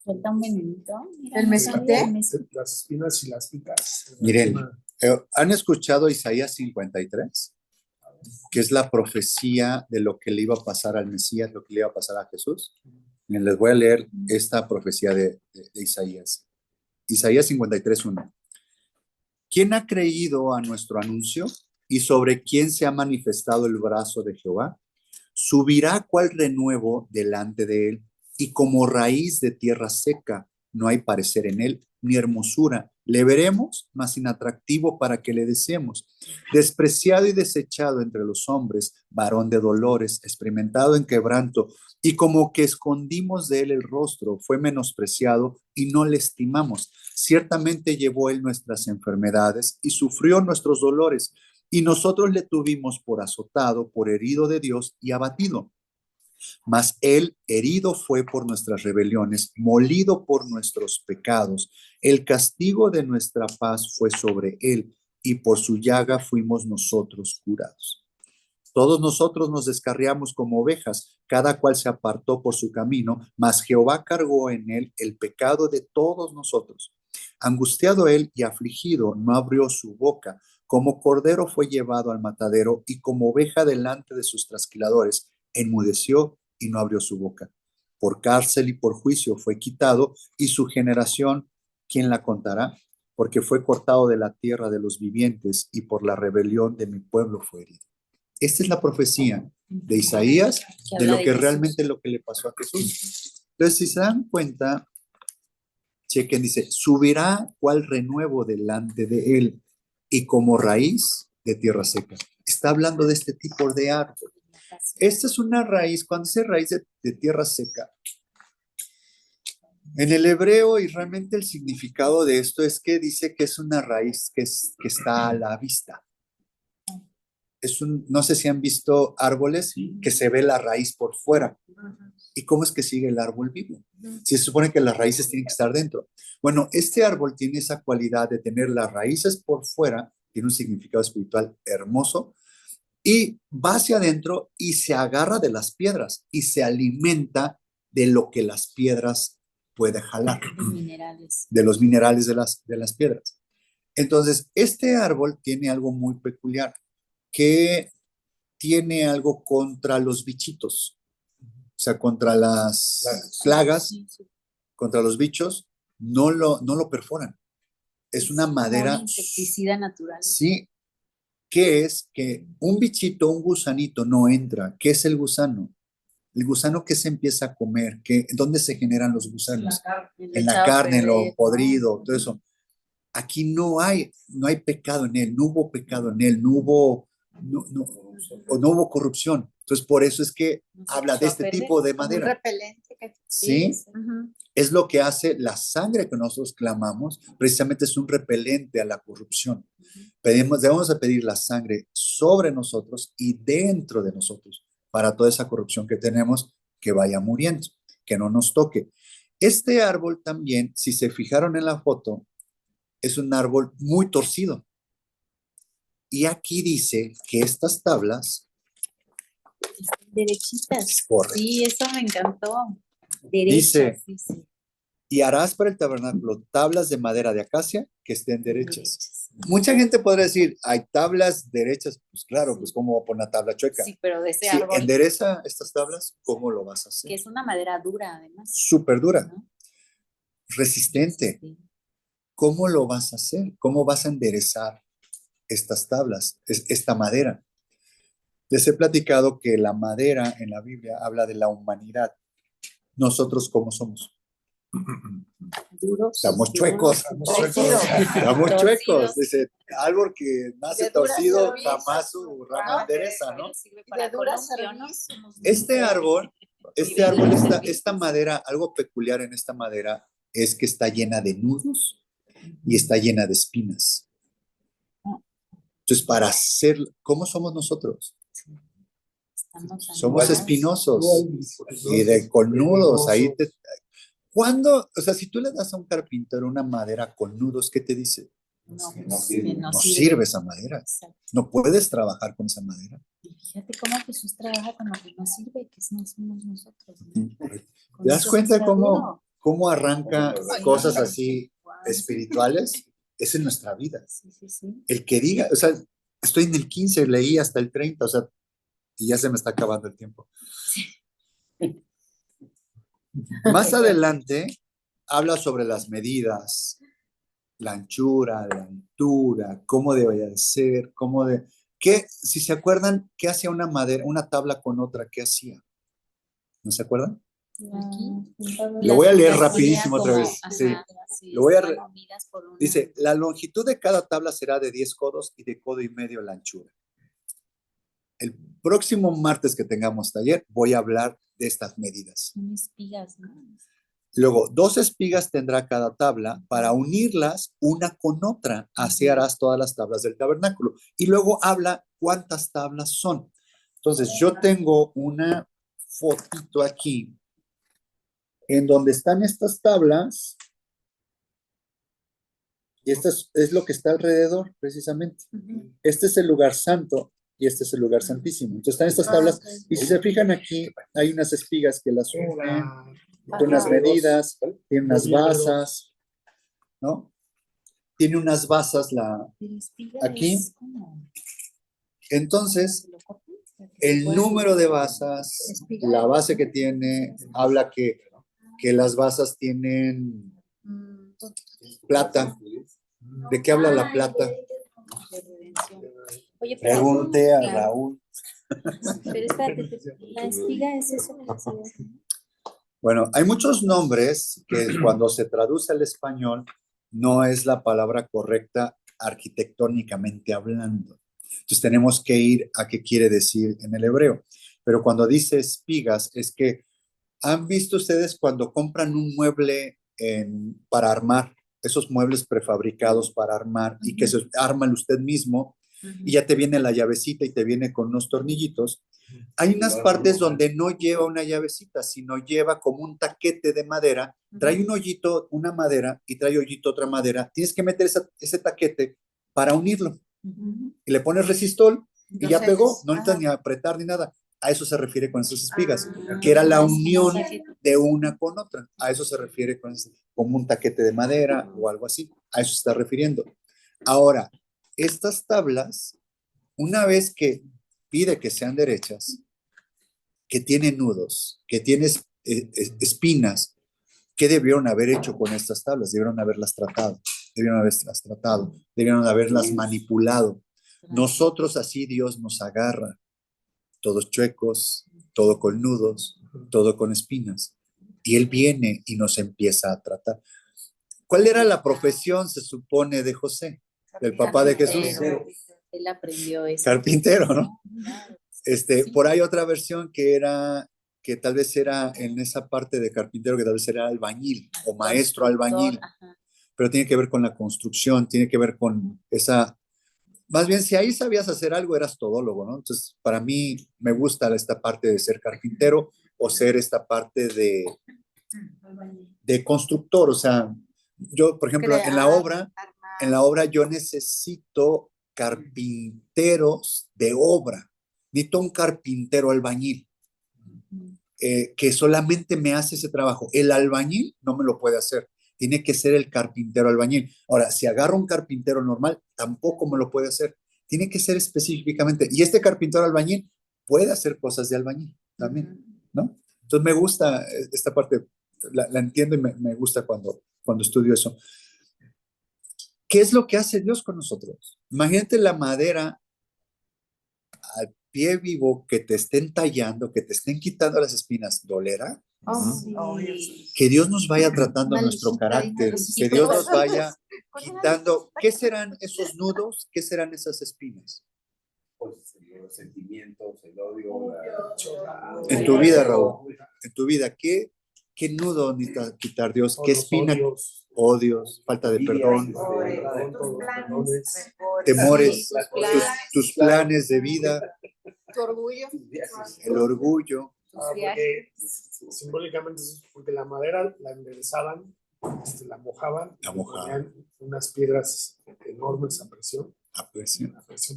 Suelta un venenito. Mira, ¿El no mezquite? sabía el mezquite. las espinas si las picas. Miren, ¿han escuchado Isaías 53? Que es la profecía de lo que le iba a pasar al Mesías, lo que le iba a pasar a Jesús. Miren, les voy a leer esta profecía de Isaías. Isaías 53:1. ¿Quién ha creído a nuestro anuncio y sobre quién se ha manifestado el brazo de Jehová? Subirá cual renuevo delante de él, y como raíz de tierra seca, no hay parecer en él, ni hermosura. Le veremos, mas inatractivo para que le deseemos. Despreciado y desechado entre los hombres, varón de dolores, experimentado en quebranto, y como que escondimos de él el rostro, fue menospreciado y no le estimamos. Ciertamente llevó él nuestras enfermedades y sufrió nuestros dolores, y nosotros le tuvimos por azotado, por herido de Dios y abatido. Mas él herido fue por nuestras rebeliones, molido por nuestros pecados. El castigo de nuestra paz fue sobre él, y por su llaga fuimos nosotros curados. Todos nosotros nos descarriamos como ovejas, cada cual se apartó por su camino, mas Jehová cargó en él el pecado de todos nosotros. Angustiado él y afligido, no abrió su boca. Como cordero fue llevado al matadero, y como oveja delante de sus trasquiladores, enmudeció y no abrió su boca. Por cárcel y por juicio fue quitado, y su generación, ¿quién la contará? Porque fue cortado de la tierra de los vivientes, y por la rebelión de mi pueblo fue herido. Esta es la profecía de Isaías de lo que realmente lo que le pasó a Jesús. Entonces, si se dan cuenta, chequen, dice, subirá cual renuevo delante de él, y como raíz de tierra seca. Está hablando de este tipo de árbol. Esta es una raíz, cuando dice raíz de tierra seca, en el hebreo, y realmente el significado de esto es que dice que es una raíz que está a la vista. No sé si han visto árboles que se ve la raíz por fuera. ¿Y cómo es que sigue el árbol vivo? Si se supone que las raíces tienen que estar dentro. Bueno, este árbol tiene esa cualidad de tener las raíces por fuera, tiene un significado espiritual hermoso, y va hacia adentro y se agarra de las piedras y se alimenta de lo que las piedras puede jalar. Minerales. De los minerales de las piedras. Entonces, este árbol tiene algo muy peculiar, que tiene algo contra los bichitos, o sea, contra las plagas, contra los bichos, no lo perforan. Es una madera. Un insecticida natural. Sí. ¿Qué es? Que un bichito, un gusanito no entra. ¿Qué es el gusano? El gusano que se empieza a comer, ¿dónde se generan los gusanos? En la carne, en lo podrido, todo eso. Aquí no hay pecado en él, no hubo pecado en él, no hubo corrupción. Entonces, por eso es que habla de este tipo de madera. Un repelente. ¿Sí? Es lo que hace la sangre que nosotros clamamos, precisamente es un repelente a la corrupción. Debemos de pedir la sangre sobre nosotros y dentro de nosotros para toda esa corrupción que tenemos, que vaya muriendo, que no nos toque. Este árbol también, si se fijaron en la foto, es un árbol muy torcido. Y aquí dice que estas tablas... Derechitas. Correcto. Sí, eso me encantó. Derechas, dice. Y harás para el tabernáculo tablas de madera de acacia que estén derechas. Mucha gente podrá decir, hay tablas derechas. Pues claro, pues ¿cómo va a poner una tabla chueca? Sí, pero de ese Si árbol. endereza estas tablas, ¿cómo lo vas a hacer? Que es una madera dura, además. Súper dura, ¿no? resistente. Sí. ¿Cómo lo vas a hacer? ¿Cómo vas a enderezar estas tablas, esta madera? Les he platicado que la madera en la Biblia habla de la humanidad. Nosotros, ¿cómo somos? Duros. Estamos chuecos. Estamos chuecos. Dice, árbol que nace torcido, jamás su rama endereza, ¿no? Este árbol, esta madera, algo peculiar en esta madera es que está llena de nudos y está llena de espinas. Entonces, para hacer, ¿cómo somos nosotros? Estamos Somos anudados. espinosos y de con nudos. Ahí te... ¿Cuándo? O sea, si tú le das a un carpintero una madera con nudos, ¿qué te dice? No, que no pues, sirve. que no No sirve. sirve esa madera. Exacto. No puedes trabajar con esa madera. Y fíjate cómo Jesús trabaja con lo que no sirve, que no somos nosotros. ¿no? Con ¿Te das eso cuenta está cómo, duro. cómo arranca Sí. cosas así Wow. espirituales? Es en nuestra vida. Sí, sí, sí. El que diga, o sea, estoy en el 15, leí hasta el 30, o sea, y ya se me está acabando el tiempo. Más adelante habla sobre las medidas, la anchura, la altura, cómo debería de ser, cómo de... ¿Qué, si se acuerdan, qué hacía una madera, una tabla con otra? ¿Qué hacía? ¿No se acuerdan? Lo voy a leer rapidísimo otra vez. Sí. Lo voy a dice, la longitud de cada tabla será de 10 codos y de codo y medio la anchura. El próximo martes que tengamos taller voy a hablar de estas medidas. Son espigas, ¿no? Luego, 2 espigas tendrá cada tabla para unirlas una con otra. Así harás todas las tablas del tabernáculo. Y luego habla cuántas tablas son. Entonces, yo tengo una fotito aquí en donde están estas tablas. Y esto es lo que está alrededor, precisamente. Este es el lugar santo y este es el lugar santísimo. Entonces están estas tablas. Y si se fijan aquí, hay unas espigas que las unen, tiene unas medidas, tiene unas basas, ¿no? Tiene unas basas Pero espiga aquí. es como- Entonces, ¿se lo cortan? el número de basas, la base que tiene, habla que las basas tienen plata. ¿De qué habla la plata? De redención. Oye, pero Pregunté a claro. Raúl. Pero espérate, la espiga es eso que decías, ¿no? Bueno, hay muchos nombres que cuando se traduce al español no es la palabra correcta arquitectónicamente hablando. Entonces tenemos que ir a qué quiere decir en el hebreo. Pero cuando dice espigas es que ¿han visto ustedes cuando compran un mueble para armar, esos muebles prefabricados para armar y que se arman usted mismo y ya te viene la llavecita y te viene con unos tornillitos? Hay unas partes donde no lleva una llavecita, sino lleva como un taquete de madera, trae un hoyito, una madera y trae hoyito otra madera. Tienes que meter ese taquete para unirlo y le pones resistol y ya pegó, no necesitas ni apretar ni nada. A eso se refiere con esas espigas, que era la unión de una con otra. A eso se refiere con como un taquete de madera o algo así. A eso se está refiriendo. Ahora, estas tablas, una vez que pide que sean derechas, que tienen nudos, que tienen espinas, ¿qué debieron haber hecho con estas tablas? Debieron haberlas tratado, debieron haberlas manipulado. Nosotros así Dios nos agarra, todos chuecos, todo con nudos, todo con espinas. Y Él viene y nos empieza a tratar. ¿Cuál era la profesión, se supone, de José, del papá de Jesús? Él aprendió eso. Carpintero, ¿no? Sí. Por ahí otra versión que tal vez era en esa parte de carpintero, que tal vez era albañil o maestro albañil, pero tiene que ver con la construcción, tiene que ver con esa... Más bien, si ahí sabías hacer algo, eras todólogo, ¿no? Entonces, para mí me gusta esta parte de ser carpintero o ser esta parte de constructor. O sea, yo, por ejemplo, en la obra yo necesito carpinteros de obra. Necesito un carpintero albañil que solamente me hace ese trabajo. El albañil no me lo puede hacer. Tiene que ser el carpintero albañil. Ahora, si agarro un carpintero normal, tampoco me lo puede hacer. Tiene que ser específicamente. Y este carpintero albañil puede hacer cosas de albañil también, ¿no? Entonces me gusta esta parte, la entiendo y me gusta cuando estudio eso. ¿Qué es lo que hace Dios con nosotros? Imagínate la madera al pie vivo, que te estén tallando, que te estén quitando las espinas, ¿dolera? Sí. Que Dios nos vaya tratando Una nuestro lijita, carácter, una que Dios nos vaya quitando. ¿Qué serán esos nudos? ¿Qué serán esas espinas? Pues los sentimientos, el odio, En tu vida, Raúl, en tu vida, ¿qué nudo necesita quitar Dios? ¿Qué espina? Odios, falta de perdón, temores, tus planes de vida, Tu orgullo. el orgullo. Porque simbólicamente es porque la madera la enderezaban, la mojaban, La y mojaban. ponían unas piedras enormes a presión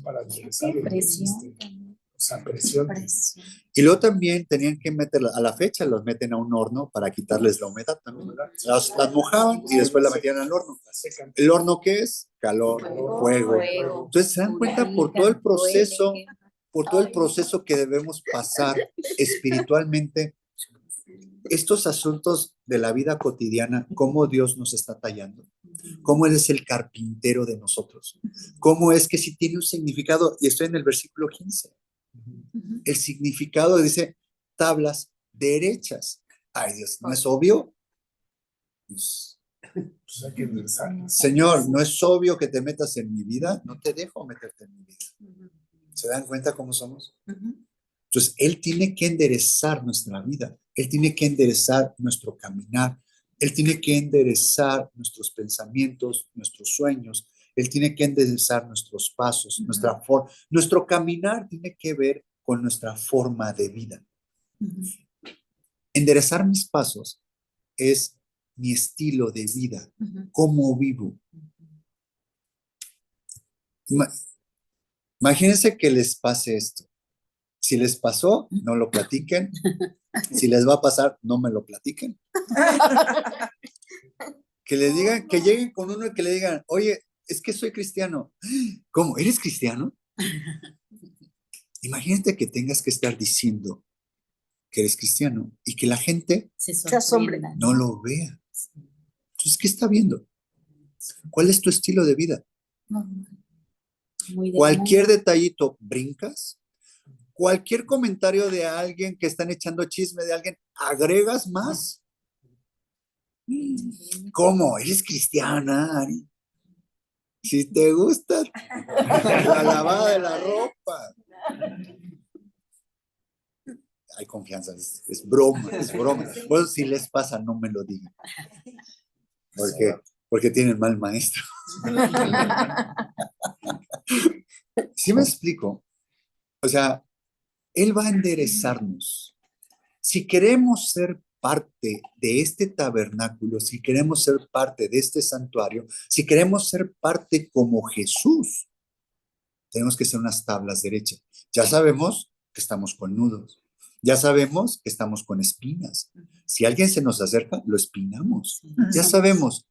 para enderezarla. Presión. O sea, presión. Presión. Y luego también tenían que meterla, a la fecha los meten a un horno para quitarles la humedad también, ¿verdad? Las mojaban y después la metían al horno. La secan. ¿El horno qué es? Calor, fuego. Entonces se dan cuenta por todo el proceso, que debemos pasar espiritualmente, estos asuntos de la vida cotidiana, cómo Dios nos está tallando, cómo Él es el carpintero de nosotros, cómo es que sí tiene un significado, y estoy en el versículo 15. El significado dice tablas derechas. Ay, Dios, ¿no es obvio? Pues, Pues hay que enderezar. Señor, ¿no es obvio que te metas en mi vida? No te dejo meterte en mi vida. ¿Se dan cuenta cómo somos? Entonces, Él tiene que enderezar nuestra vida. Él tiene que enderezar nuestro caminar. Él tiene que enderezar nuestros pensamientos, nuestros sueños. Él tiene que enderezar nuestros pasos, nuestro caminar tiene que ver con nuestra forma de vida. Enderezar mis pasos es mi estilo de vida, cómo vivo. Imagínense que les pase esto. Si les pasó, no lo platiquen. Si les va a pasar, no me lo platiquen. Que le digan, que lleguen con uno y que le digan, oye, es que soy cristiano. ¿Cómo? ¿Eres cristiano? Imagínate que tengas que estar diciendo que eres cristiano y que la gente Se sorprenda. no lo vea. Entonces, ¿qué está viendo? ¿Cuál es tu estilo de vida? Muy de Cualquier mundo. detallito, brincas. Cualquier comentario de alguien que están echando chisme de alguien, agregas más. ¿Cómo? ¿Eres cristiana, Ari? Si te gusta la lavada de la ropa. Hay confianza, es broma, es broma. Pues si les pasa, no me lo digan. Porque tienen mal maestro. ¿Sí me explico? O sea, Él va a enderezarnos. Si queremos ser parte de este tabernáculo, si queremos ser parte de este santuario, si queremos ser parte como Jesús, tenemos que ser unas tablas derechas. Ya sabemos que estamos con nudos. Ya sabemos que estamos con espinas. Si alguien se nos acerca, lo espinamos. Ya sabemos.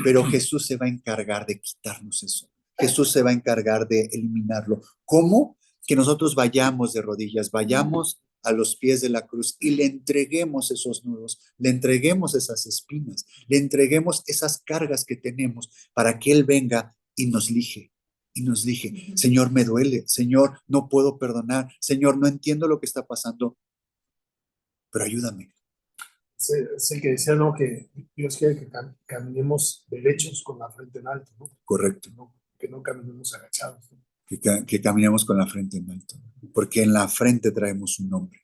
Pero Jesús se va a encargar de quitarnos eso. Jesús se va a encargar de eliminarlo. ¿Cómo? Que nosotros vayamos de rodillas, vayamos a los pies de la cruz y le entreguemos esos nudos, le entreguemos esas espinas, le entreguemos esas cargas que tenemos para que Él venga y nos lije. Y nos dije, Señor, me duele, Señor, no puedo perdonar, Señor, no entiendo lo que está pasando, pero ayúdame. Es el que decía, ¿no? Que Dios quiere que caminemos derechos con la frente en alto, ¿no? Correcto. Que no caminemos agachados, ¿no? Que caminemos con la frente en alto, porque en la frente traemos un nombre.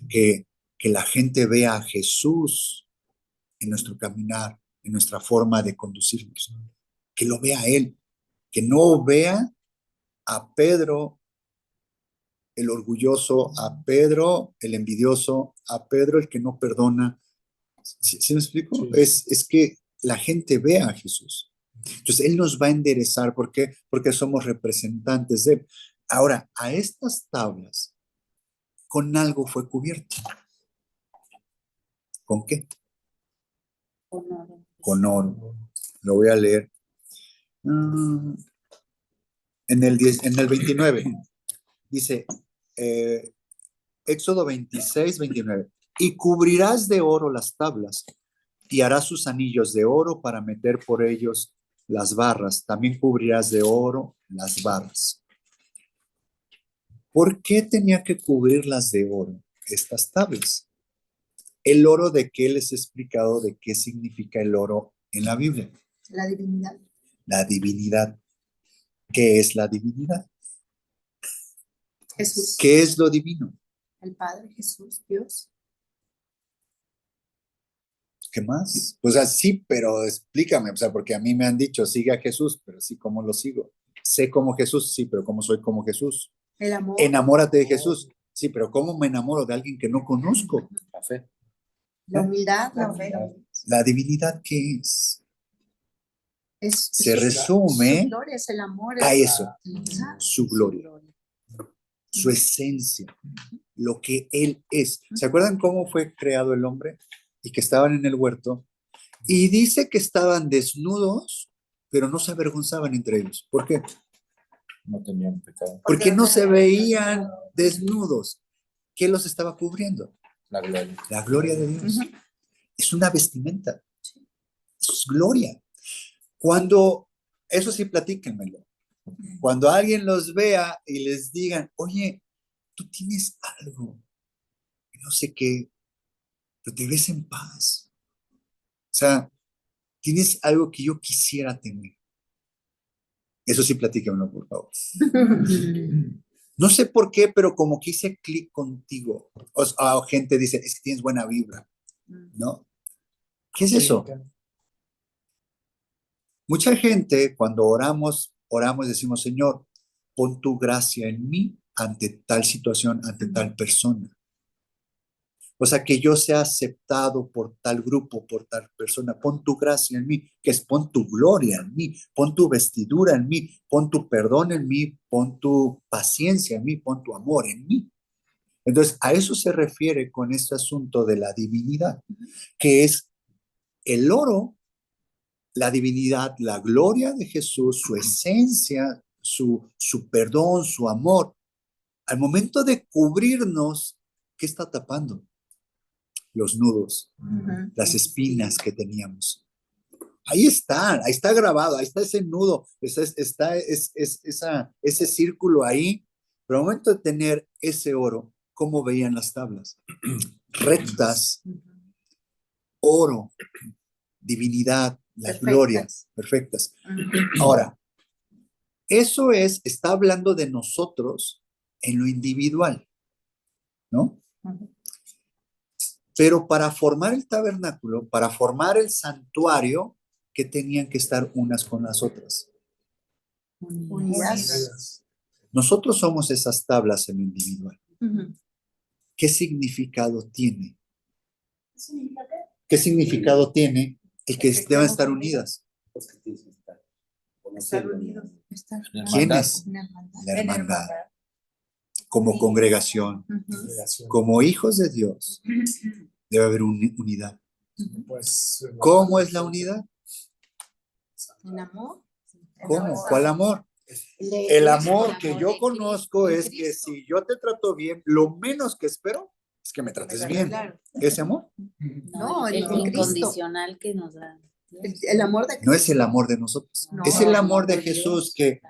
Que la gente vea a Jesús en nuestro caminar, en nuestra forma de conducirnos. Que lo vea a Él. Que no vea a Pedro el orgulloso, a Pedro el envidioso, a Pedro el que no perdona. ¿Sí me explico? Sí. Es que la gente vea a Jesús. Entonces, Él nos va a enderezar. ¿Por qué? Porque somos representantes de Él. Ahora, a estas tablas, con algo fue cubierto. ¿Con qué? Con oro. Lo voy a leer. En el 29. Dice, Éxodo 26, 29. Y cubrirás de oro las tablas y harás sus anillos de oro para meter por ellos las barras. También cubrirás de oro las barras. ¿Por qué tenía que cubrirlas de oro estas tablas? El oro, ¿de qué les he explicado de qué significa el oro en la Biblia? La divinidad. La divinidad. ¿Qué es la divinidad? Jesús. ¿Qué es lo divino? El Padre, Jesús, Dios. ¿Qué más? Pues así, pero explícame, o sea, porque a mí me han dicho, sigue a Jesús, pero sí, ¿cómo lo sigo? Sé como Jesús, sí, pero ¿cómo soy como Jesús? El amor. Enamórate de Jesús. Sí, pero ¿cómo me enamoro de alguien que no conozco? La fe. La humildad, la La fe. fe. La divinidad, ¿qué es? Se Su resume gloria es el amor. a es- eso, Ajá. su gloria, su esencia, lo que Él es. ¿Se acuerdan cómo fue creado el hombre? Y que estaban en el huerto. Y dice que estaban desnudos, pero no se avergonzaban entre ellos. ¿Por qué? No tenían pecado. Porque no se veían desnudos. ¿Qué los estaba cubriendo? La gloria. La gloria de Dios. Es una vestimenta. Es gloria. Cuando, eso sí, platíquenmelo. Cuando alguien los vea y les digan, oye, tú tienes algo, no sé qué, pero te ves en paz. O sea, tienes algo que yo quisiera tener. Eso sí, platíquenmelo, por favor. No sé por qué, pero como que hice clic contigo. O gente dice, es que tienes buena vibra, ¿no? ¿Qué es eso? Mucha gente, cuando oramos, decimos, Señor, pon tu gracia en mí ante tal situación, ante tal persona. O sea, que yo sea aceptado por tal grupo, por tal persona. Pon tu gracia en mí, que es pon tu gloria en mí, pon tu vestidura en mí, pon tu perdón en mí, pon tu paciencia en mí, pon tu amor en mí. Entonces, a eso se refiere con este asunto de la divinidad, que es el oro, la divinidad, la gloria de Jesús, su esencia, su perdón, su amor. Al momento de cubrirnos, ¿qué está tapando? Los nudos, las espinas que teníamos. Ahí está grabado, ahí está ese nudo, ese círculo ahí. Pero al momento de tener ese oro, ¿cómo veían las tablas? Rectas, oro, divinidad, las glorias, perfectas. Ahora, eso está hablando de nosotros en lo individual, ¿no? Pero para formar el tabernáculo, para formar el santuario, que tenían que estar unas con las otras. Unidas. Nosotros somos esas tablas en lo individual. ¿Qué significado tiene? ¿Qué significado tiene el que deben estar unidas? Pues que tienes que estar. Estar Conocerlo. unidos. ¿Quién es? La hermandad. Como congregación, como hijos de Dios, debe haber unidad. Pues, ¿Cómo es la unidad? En amor. ¿Cómo? ¿Cuál amor? El amor que yo conozco es que si yo te trato bien, lo menos que espero es que me trates bien. Claro. ¿Ese amor? No, el el de Cristo. incondicional que nos da. El amor de No es el amor de nosotros. No. Es el amor de Jesús que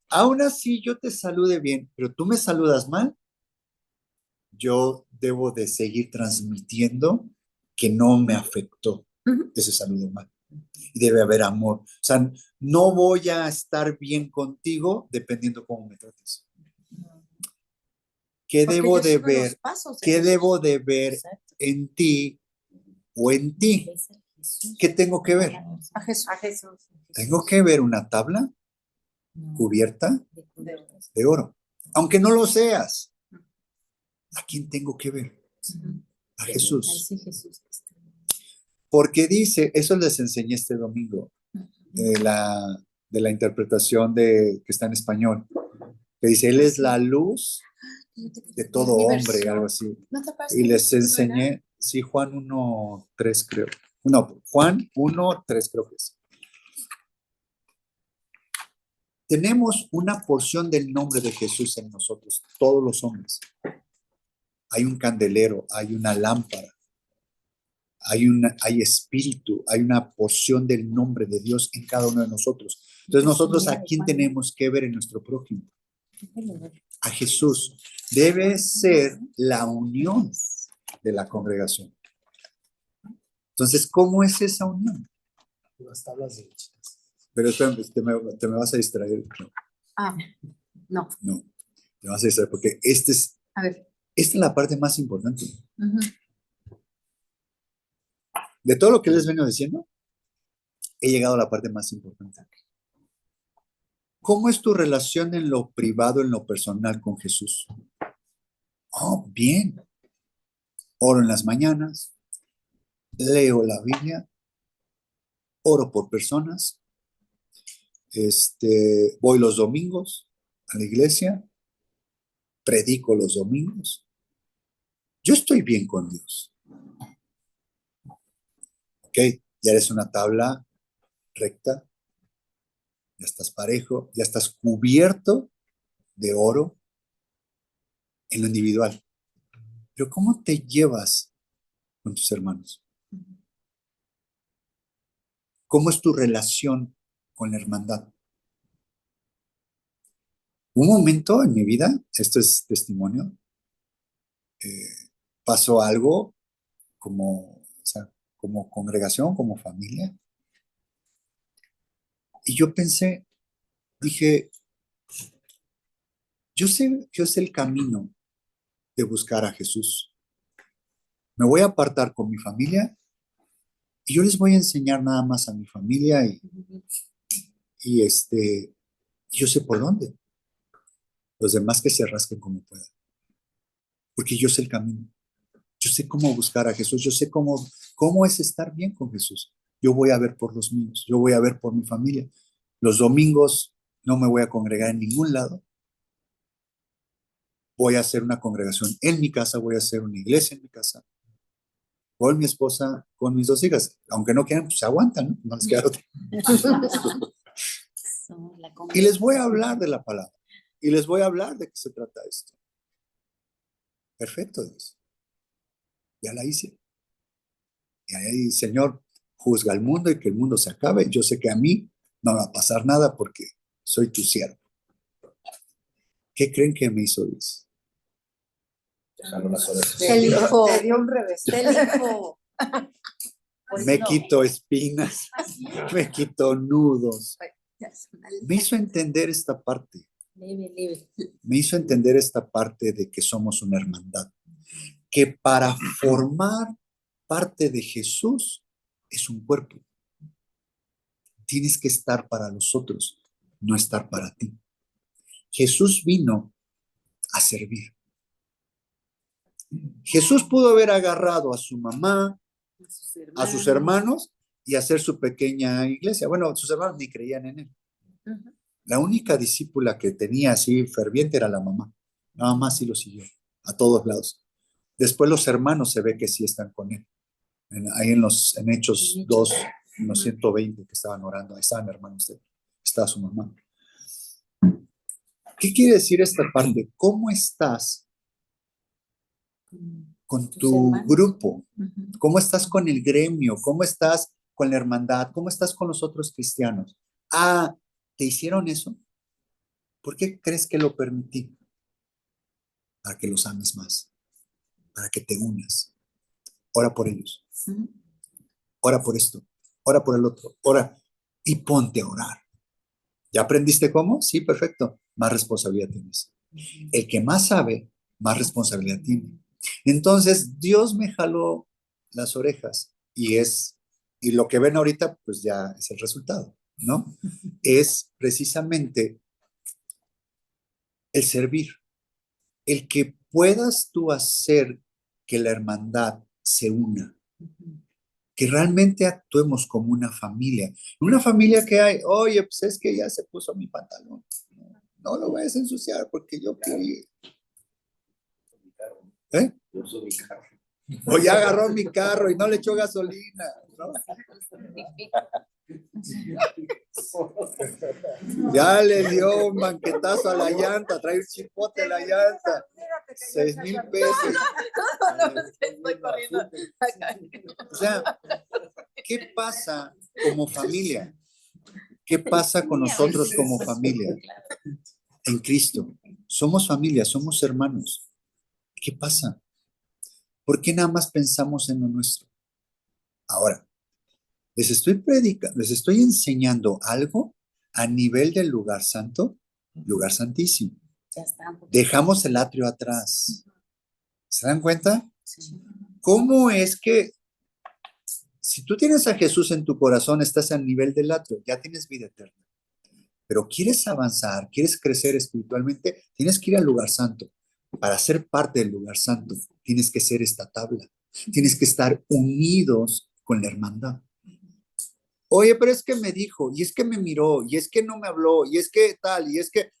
aún así yo te salude bien, pero tú me saludas mal, yo debo de seguir transmitiendo que no me afectó ese saludo mal. Y debe haber amor. O sea, no voy a estar bien contigo dependiendo cómo me trates. ¿Qué Porque debo yo de sigo los ver? pasos de ¿Qué Jesús. debo de ver Exacto. en ti o en ti? ¿Qué tengo que ver? A Jesús. A Jesús. Tengo que ver una tabla cubierta de oro. Aunque no lo seas. ¿A quién tengo que ver? A Ahí Jesús. sí Jesús está. Porque dice, eso les enseñé este domingo, de la interpretación que está en español, que dice, Él es la luz de todo hombre, algo así. ¿No te parece Y que les eso era? enseñé, sí, Juan 1:3 creo. No, Juan 1:3 creo que es. Tenemos una porción del nombre de Jesús en nosotros, todos los hombres. Hay un candelero, hay una lámpara, hay espíritu, hay una porción del nombre de Dios en cada uno de nosotros. Entonces nosotros, ¿a quién tenemos que ver en nuestro prójimo? A Jesús. Debe ser la unión de la congregación. Entonces, ¿cómo es esa unión? Las tablas derechitas. Pero espérame, te me vas a distraer. No, te vas a distraer porque A ver. esta es la parte más importante. De todo lo que les vengo diciendo, he llegado a la parte más importante. ¿Cómo es tu relación en lo privado, en lo personal con Jesús? Oh, bien. Oro en las mañanas, leo la Biblia, oro por personas, voy los domingos a la iglesia, predico los domingos. Yo estoy bien con Dios. Ok, ya eres una tabla recta, ya estás parejo, ya estás cubierto de oro en lo individual. Pero ¿cómo te llevas con tus hermanos? ¿Cómo es tu relación con la hermandad? Un momento en mi vida, esto es testimonio, pasó algo como, o sea, como congregación, como familia. Y yo pensé, dije, yo sé el camino de buscar a Jesús. Me voy a apartar con mi familia y yo les voy a enseñar nada más a mi familia y yo sé por dónde. Los demás que se rasquen como puedan. Porque yo sé el camino. Yo sé cómo buscar a Jesús. Yo sé cómo es estar bien con Jesús. Yo voy a ver por los míos. Yo voy a ver por mi familia. Los domingos no me voy a congregar en ningún lado. Voy a hacer una congregación en mi casa. Voy a hacer una iglesia en mi casa. Con mi esposa, con mis 2 hijas. Aunque no quieran, pues se aguantan, ¿no? No les queda otra. Y les voy a hablar de la palabra. Y les voy a hablar de qué se trata esto. Perfecto, Dios. Ya la hice. Y ahí, Señor, juzga al mundo y que el mundo se acabe. Yo sé que a mí no me va a pasar nada porque soy tu siervo. ¿Qué creen que me hizo Dios? Dejando las orejas. Te dijo. Te dio un revés. Te dijo. Me quitó espinas, me quitó nudos. Me hizo entender esta parte. Leve. Me hizo entender esta parte de que somos una hermandad. Que para formar parte de Jesús es un cuerpo. Tienes que estar para los otros, no estar para ti. Jesús vino a servir. Jesús pudo haber agarrado a su mamá, a sus hermanos y hacer su pequeña iglesia. Bueno, sus hermanos ni creían en él. La única discípula que tenía así ferviente era la mamá. La mamá sí lo siguió a todos lados. Después los hermanos se ve que sí están con él. Ahí en Hechos 2, en los 120 que estaban orando, ahí estaban hermanos de él. Estaba su mamá. ¿Qué quiere decir esta parte? ¿Cómo estás con tu grupo? ¿Cómo estás con el gremio? ¿Cómo estás con la hermandad? ¿Cómo estás con los otros cristianos? Ah, ¿te hicieron eso? ¿Por qué crees que lo permití? Para que los ames más, para que te unas. Ora por ellos. Ora por esto. Ora por el otro. Ora y ponte a orar. ¿Ya aprendiste cómo? Sí, perfecto. Más responsabilidad tienes. El que más sabe, más responsabilidad tiene. Entonces, Dios me jaló las orejas y lo que ven ahorita, pues ya es el resultado, ¿no? Es precisamente el servir, el que puedas tú hacer que la hermandad se una, que realmente actuemos como una familia que hay, oye, pues es que ya se puso mi pantalón, no lo vayas a ensuciar porque yo quería. ¿Eh? O ya agarró mi carro y no le echó gasolina, ¿no? Ya le dio un banquetazo a la llanta, trae un chipote a la llanta. 6,000 pesos. Estoy corriendo. O sea, ¿qué pasa como familia? ¿Qué pasa con nosotros como familia? En Cristo. Somos familia, somos hermanos. ¿Qué pasa? ¿Por qué nada más pensamos en lo nuestro? Ahora, les estoy predicando, les estoy enseñando algo a nivel del lugar santo, lugar santísimo. Dejamos el atrio atrás. ¿Se dan cuenta? ¿Cómo es que si tú tienes a Jesús en tu corazón, estás al nivel del atrio, ya tienes vida eterna? Pero quieres avanzar, quieres crecer espiritualmente, tienes que ir al lugar santo. Para ser parte del lugar santo, tienes que ser esta tabla. Tienes que estar unidos con la hermandad. Oye, pero es que me dijo, y es que me miró, y es que no me habló, y es que tal, y es que,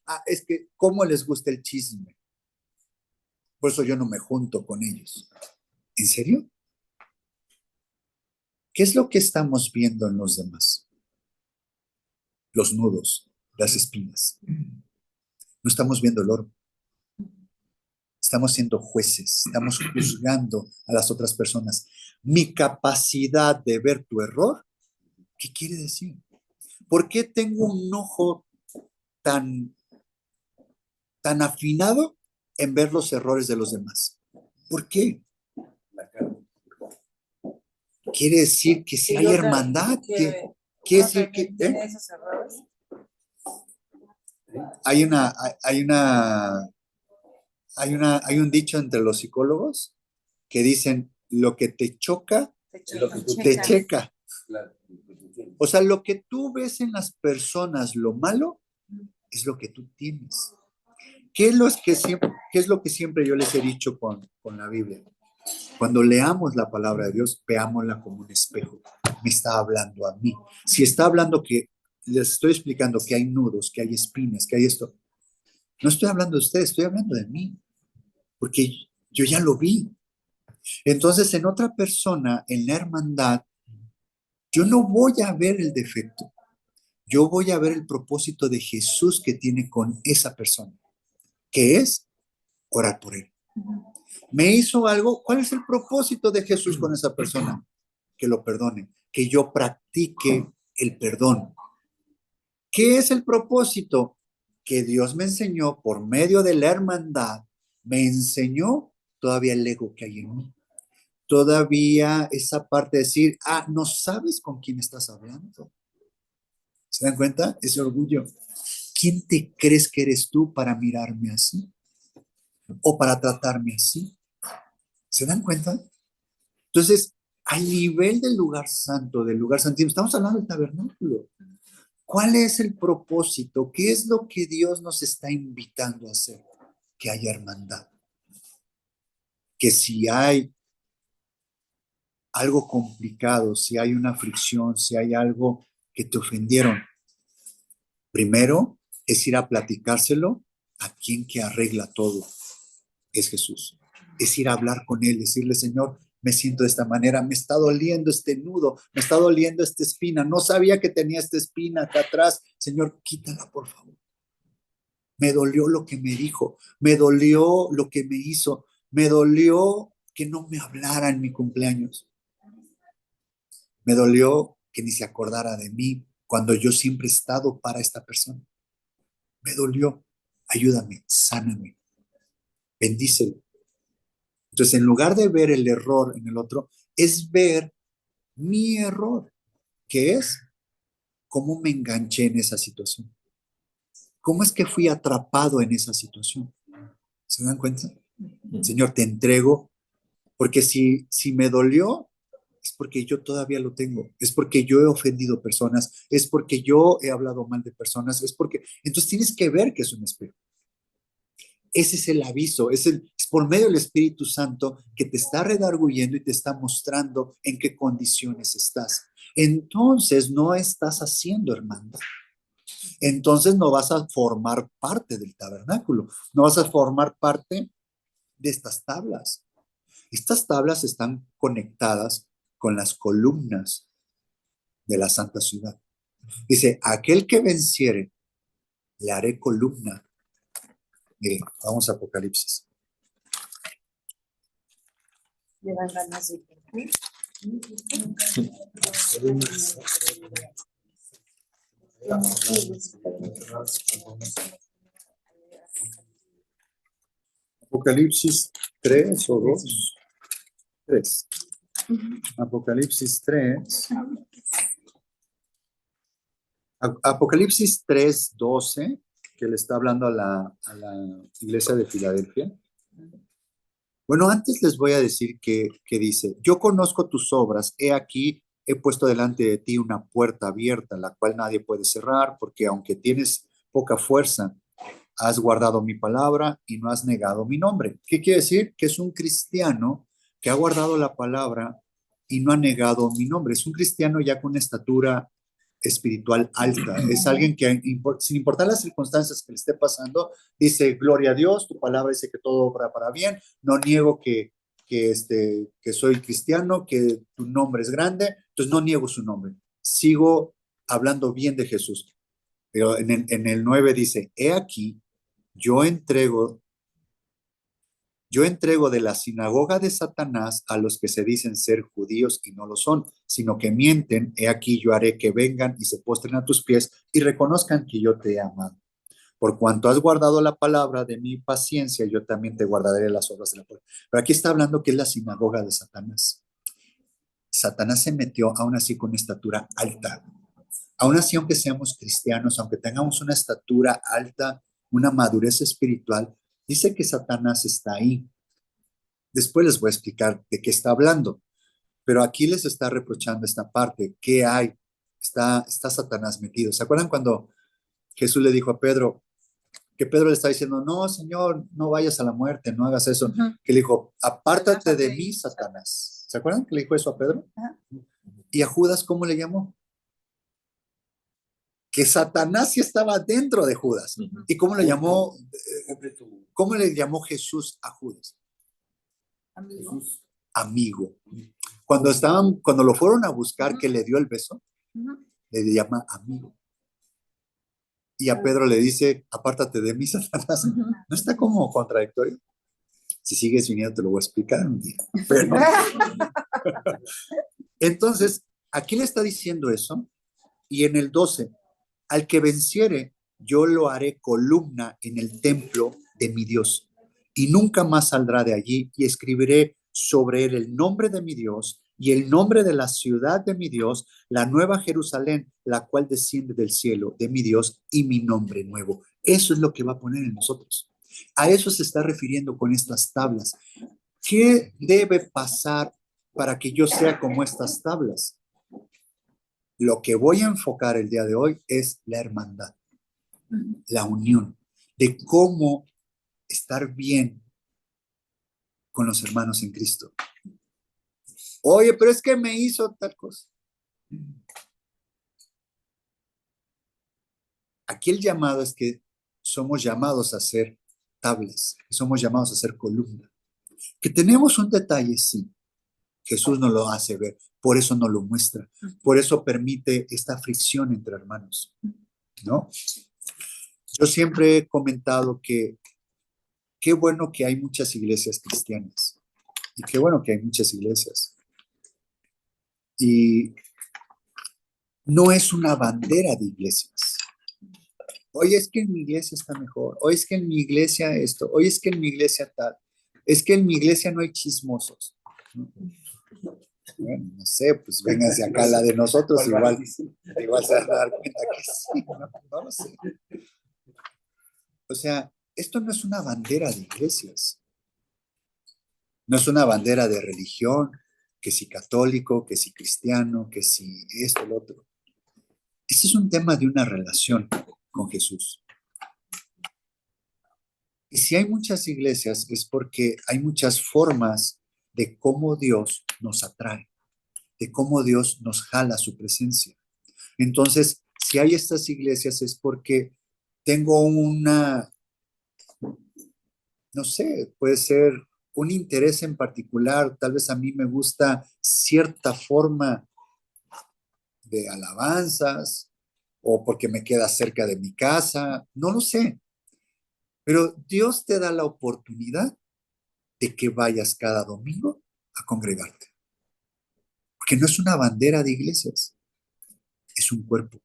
¿cómo les gusta el chisme? Por eso yo no me junto con ellos. ¿En serio? ¿Qué es lo que estamos viendo en los demás? Los nudos, las espinas. No estamos viendo el oro. Estamos siendo jueces, estamos juzgando a las otras personas. Mi capacidad de ver tu error, ¿qué quiere decir? ¿Por qué tengo un ojo tan, tan afinado en ver los errores de los demás? ¿Por qué? Quiere decir que si hay hermandad, quiere decir que esos errores. hay un dicho entre los psicólogos que dicen, lo que te choca, te checa. O sea, lo que tú ves en las personas, lo malo, es lo que tú tienes. ¿Qué es lo que siempre yo les he dicho con la Biblia? Cuando leamos la palabra de Dios, veámosla como un espejo. Me está hablando a mí. Si está hablando que, les estoy explicando que hay nudos, que hay espinas, que hay esto, no estoy hablando de ustedes, estoy hablando de mí. Porque yo ya lo vi. Entonces, en otra persona, en la hermandad, yo no voy a ver el defecto. Yo voy a ver el propósito de Jesús que tiene con esa persona, que es orar por él. Me hizo algo, ¿cuál es el propósito de Jesús con esa persona? Que lo perdone, que yo practique el perdón. ¿Qué es el propósito? Que Dios me enseñó por medio de la hermandad, me enseñó todavía el ego que hay en mí. Todavía esa parte de decir, no sabes con quién estás hablando. ¿Se dan cuenta? Ese orgullo. ¿Quién te crees que eres tú para mirarme así? ¿O para tratarme así? ¿Se dan cuenta? Entonces, al nivel del lugar santo, del lugar santísimo, estamos hablando del tabernáculo. ¿Cuál es el propósito? ¿Qué es lo que Dios nos está invitando a hacer? Que haya hermandad. Que si hay algo complicado, si hay una fricción, si hay algo que te ofendieron, primero es ir a platicárselo a quien que arregla todo, es Jesús. Es ir a hablar con él, decirle, Señor, me siento de esta manera, me está doliendo este nudo, me está doliendo esta espina, no sabía que tenía esta espina acá atrás, Señor, quítala por favor. Me dolió lo que me dijo, me dolió lo que me hizo, me dolió que no me hablara en mi cumpleaños. Me dolió que ni se acordara de mí cuando yo siempre he estado para esta persona. Me dolió. Ayúdame, sáname, bendícelo. Entonces, en lugar de ver el error en el otro, es ver mi error, que es cómo me enganché en esa situación. ¿Cómo es que fui atrapado en esa situación? ¿Se dan cuenta? Señor, te entrego, porque si me dolió, es porque yo todavía lo tengo, es porque yo he ofendido personas, es porque yo he hablado mal de personas, es porque... Entonces tienes que ver que es un espejo. Ese es el aviso, es por medio del Espíritu Santo que te está redarguyendo y te está mostrando en qué condiciones estás. Entonces no estás haciendo hermandad. Entonces no vas a formar parte del tabernáculo, no vas a formar parte de estas tablas. Estas tablas están conectadas con las columnas de la santa ciudad. Dice, aquel que venciere, le haré columna. Miren, vamos a Apocalipsis. Le dan ganas de dormir. Apocalipsis 3 o 2. 3. Apocalipsis 3. Apocalipsis 3:12, que le está hablando a la iglesia de Filadelfia. Bueno, antes les voy a decir que dice, yo conozco tus obras, he aquí, he puesto delante de ti una puerta abierta, la cual nadie puede cerrar, porque aunque tienes poca fuerza, has guardado mi palabra y no has negado mi nombre. ¿Qué quiere decir? Que es un cristiano que ha guardado la palabra y no ha negado mi nombre. Es un cristiano ya con una estatura espiritual alta. Es alguien que, sin importar las circunstancias que le esté pasando, dice, gloria a Dios, tu palabra dice que todo obra para bien, no niego que soy cristiano, que tu nombre es grande, entonces no niego su nombre. Sigo hablando bien de Jesús. Pero en el 9 dice, he aquí, yo entrego de la sinagoga de Satanás a los que se dicen ser judíos y no lo son, sino que mienten. He aquí yo haré que vengan y se postren a tus pies y reconozcan que yo te he amado. Por cuanto has guardado la palabra de mi paciencia, yo también te guardaré las obras de la palabra. Pero aquí está hablando que es la sinagoga de Satanás. Satanás se metió aún así con una estatura alta. Aún así, aunque seamos cristianos, aunque tengamos una estatura alta, una madurez espiritual, dice que Satanás está ahí. Después les voy a explicar de qué está hablando, pero aquí les está reprochando esta parte. ¿Qué hay? Está Satanás metido. ¿Se acuerdan cuando Jesús le dijo a Pedro, que Pedro le está diciendo, no, Señor, no vayas a la muerte, no hagas eso? Que le dijo, apártate de mí, Satanás. ¿Se acuerdan que le dijo eso a Pedro? ¿Y a Judas cómo le llamó? Que Satanás sí estaba dentro de Judas. ¿Y cómo le llamó? ¿Cómo le llamó Jesús a Judas? Amigo. Amigo. Cuando lo fueron a buscar, que le dio el beso, le llama amigo. Y a Pedro le dice, apártate de mí, Satanás. ¿No está como contradictorio? Si sigues viniendo te lo voy a explicar un día. Pero, entonces, aquí le está diciendo eso. Y en el 12, al que venciere, yo lo haré columna en el templo de mi Dios, y nunca más saldrá de allí, y escribiré sobre él el nombre de mi Dios y el nombre de la ciudad de mi Dios, la nueva Jerusalén, la cual desciende del cielo de mi Dios, y mi nombre nuevo. Eso es lo que va a poner en nosotros. A eso se está refiriendo con estas tablas. ¿Qué debe pasar para que yo sea como estas tablas? Lo que voy a enfocar el día de hoy es la hermandad, la unión, de cómo estar bien con los hermanos en Cristo. Oye, pero es que me hizo tal cosa. Aquí el llamado es que somos llamados a ser tablas, que somos llamados a ser columna. Que tenemos un detalle, sí. Jesús nos lo hace ver, por eso nos lo muestra, por eso permite esta fricción entre hermanos, ¿no? Yo siempre he comentado que qué bueno que hay muchas iglesias cristianas y qué bueno que hay muchas iglesias. Y no es una bandera de iglesias. Oye, es que en mi iglesia está mejor. Oye, es que en mi iglesia esto. Oye, es que en mi iglesia tal. Es que en mi iglesia no hay chismosos. Bueno, no sé, pues vénganse acá a la de nosotros, igual se van a dar cuenta que sí, no lo sé. O sea, esto no es una bandera de iglesias, no es una bandera de religión, que si católico, que si cristiano, que si esto, lo otro. Este es un tema de una relación con Jesús. Y si hay muchas iglesias es porque hay muchas formas de cómo Dios nos atrae, de cómo Dios nos jala a su presencia. Entonces, si hay estas iglesias es porque tengo no sé, puede ser un interés en particular, tal vez a mí me gusta cierta forma de alabanzas o porque me queda cerca de mi casa, no lo sé. Pero Dios te da la oportunidad de que vayas cada domingo a congregarte. Porque no es una bandera de iglesias, es un cuerpo.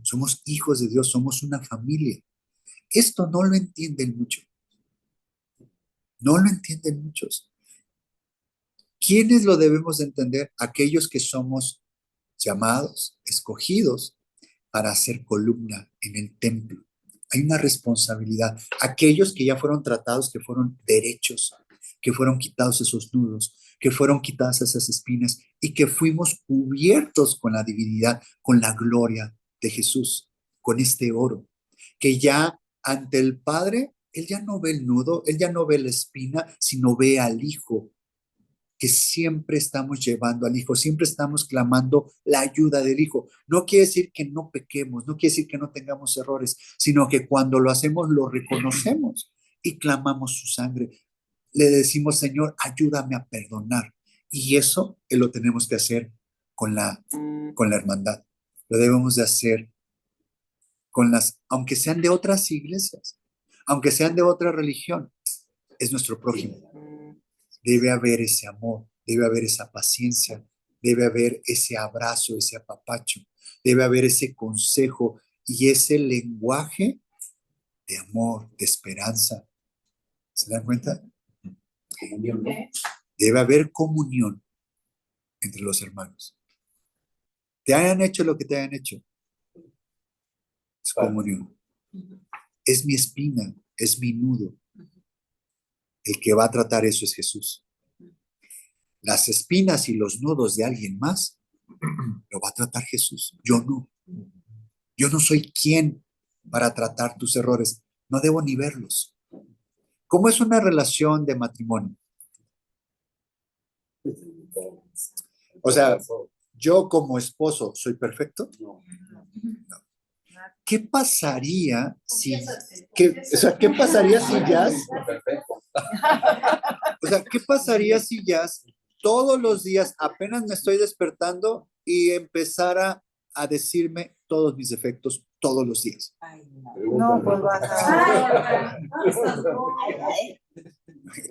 Somos hijos de Dios, somos una familia. Esto no lo entienden mucho. No lo entienden muchos. ¿Quiénes lo debemos de entender? Aquellos que somos llamados, escogidos para hacer columna en el templo. Hay una responsabilidad. Aquellos que ya fueron tratados, que fueron derechos, que fueron quitados esos nudos, que fueron quitadas esas espinas y que fuimos cubiertos con la divinidad, con la gloria de Jesús, con este oro, que ya ante el Padre, Él ya no ve el nudo, Él ya no ve la espina, sino ve al Hijo, que siempre estamos llevando al Hijo, siempre estamos clamando la ayuda del Hijo. No quiere decir que no pequemos, no quiere decir que no tengamos errores, sino que cuando lo hacemos lo reconocemos y clamamos su sangre. Le decimos, Señor, ayúdame a perdonar. Y eso lo tenemos que hacer con la hermandad. Lo debemos de hacer aunque sean de otras iglesias, aunque sean de otra religión, es nuestro prójimo. Debe haber ese amor, debe haber esa paciencia, debe haber ese abrazo, ese apapacho, debe haber ese consejo y ese lenguaje de amor, de esperanza. ¿Se dan cuenta? Comunión, ¿no? Debe haber comunión entre los hermanos. Te hayan hecho lo que te hayan hecho. Es comunión. Es mi espina, es mi nudo. El que va a tratar eso es Jesús. Las espinas y los nudos de alguien más lo va a tratar Jesús. Yo no. Yo no soy quien para tratar tus errores. No debo ni verlos. ¿Cómo es una relación de matrimonio? O sea, yo como esposo soy perfecto. No. ¿Qué pasaría si, qué pasaría si Jazz, Perfecto. o sea, qué pasaría si Jazz todos los días apenas me estoy despertando y empezara a decirme todos mis defectos todos los días? No, pues vas a...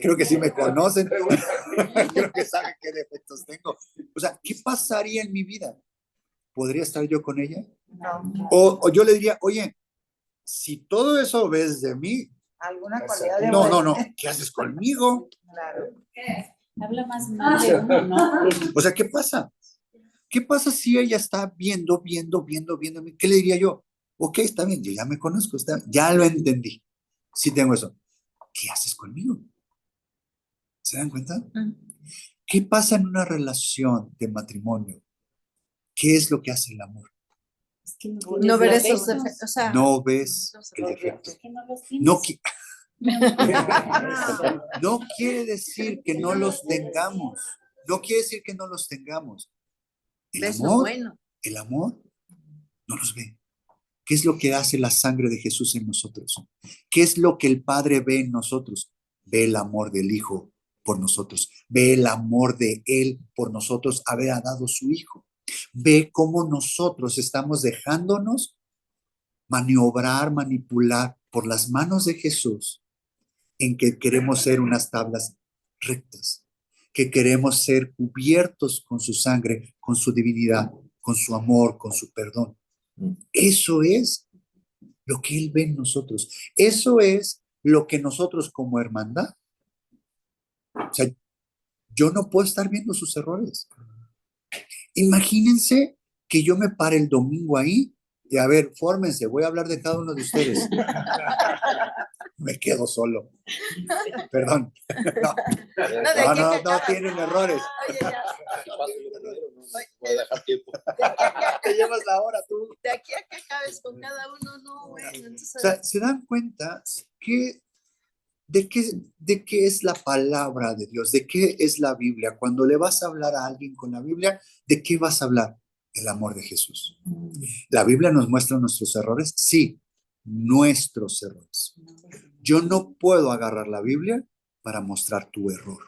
Creo que sí me conocen. Creo que saben qué defectos tengo. O sea, ¿qué pasaría en mi vida? ¿Podría estar yo con ella? No. O yo le diría, oye, si todo eso ves de mí, ¿Alguna cualidad de no, ¿qué haces conmigo? Claro. Habla más mal de uno, ¿no? O sea, ¿qué pasa? ¿Qué pasa si ella está viendo? ¿Qué le diría yo? Ok, está bien, yo ya me conozco, ya lo entendí. Sí tengo eso. ¿Qué haces conmigo? ¿Se dan cuenta? ¿Qué pasa en una relación de matrimonio? ¿Qué es lo que hace el amor? Es que no, No ver tienes esos defectos. defectos. O sea, No ves el defecto. Es que no los tienes. No, no quiere decir que no los tengamos. No quiere decir que no los tengamos. ves lo bueno. El amor no los ve. ¿Qué es lo que hace la sangre de Jesús en nosotros? ¿Qué es lo que el Padre ve en nosotros? Ve el amor del Hijo por nosotros. Ve el amor de Él por nosotros, haber dado su Hijo. Ve cómo nosotros estamos dejándonos maniobrar, manipular por las manos de Jesús, en que queremos ser unas tablas rectas, que queremos ser cubiertos con su sangre, con su divinidad, con su amor, con su perdón. Eso es lo que Él ve en nosotros. Eso es lo que nosotros como hermandad, o sea, yo no puedo estar viendo sus errores. Imagínense que yo me pare el domingo ahí y a ver, fórmense, voy a hablar de cada uno de ustedes. Me quedo solo. Perdón. No tienen errores. Voy a dejar tiempo. Te llevas la hora tú. De aquí a que acabes con cada uno, no, bueno. Entonces, O sea, ¿se dan cuenta de qué es la palabra de Dios? ¿De qué es la Biblia? Cuando le vas a hablar a alguien con la Biblia, ¿de qué vas a hablar? Del amor de Jesús. ¿La Biblia nos muestra nuestros errores? Sí, nuestros errores. Yo no puedo agarrar la Biblia para mostrar tu error.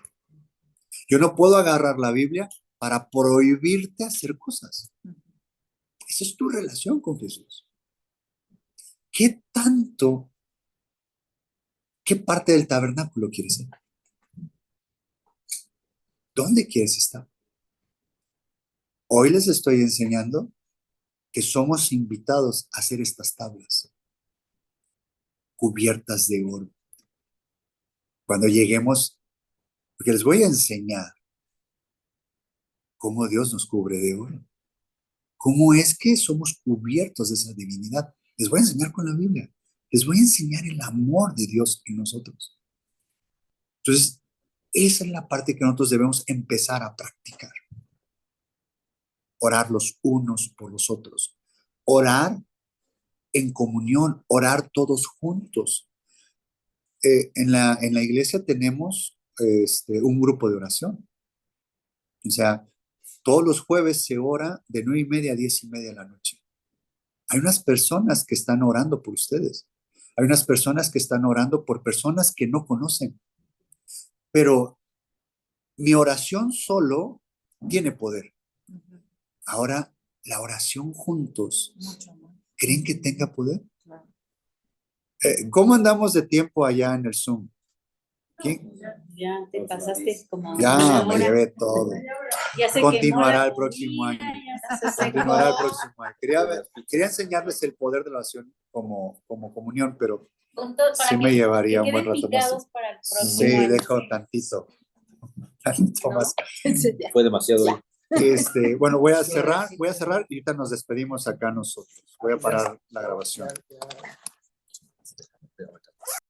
Yo no puedo agarrar la Biblia para prohibirte hacer cosas. Esa es tu relación con Jesús. ¿Qué parte del tabernáculo quieres ser? ¿Dónde quieres estar? Hoy les estoy enseñando que somos invitados a hacer estas tablas cubiertas de oro. Cuando lleguemos, porque les voy a enseñar cómo Dios nos cubre de oro. ¿Cómo es que somos cubiertos de esa divinidad? Les voy a enseñar con la Biblia. Les voy a enseñar el amor de Dios en nosotros. Entonces, Esa es la parte que nosotros debemos empezar a practicar. Orar los unos por los otros. Orar en comunión, orar todos juntos. En la iglesia tenemos un grupo de oración. O sea, todos los jueves se ora de 9:30 a 10:30 de la noche. Hay unas personas que están orando por ustedes. Hay unas personas que están orando por personas que no conocen. Pero mi oración solo tiene poder. Ahora, la oración juntos, Mucho más. ¿creen que tenga poder? Claro. ¿Cómo andamos de tiempo allá en el Zoom? ¿Quién? Ya te pasaste como Ya una me hora. llevé todo. Ya se Continuará quemó la el próximo comida, año. ya se secó. Continuará el próximo año. Quería enseñarles el poder de la oración como comunión, pero Con todo, para sí que- me llevaría que un buen queden rato más. picados para el próximo Sí, año. dejo tantito ¿No? más. Fue demasiado. Ya. Bueno, voy a cerrar y ahorita nos despedimos acá nosotros. Voy a parar la grabación. Ya.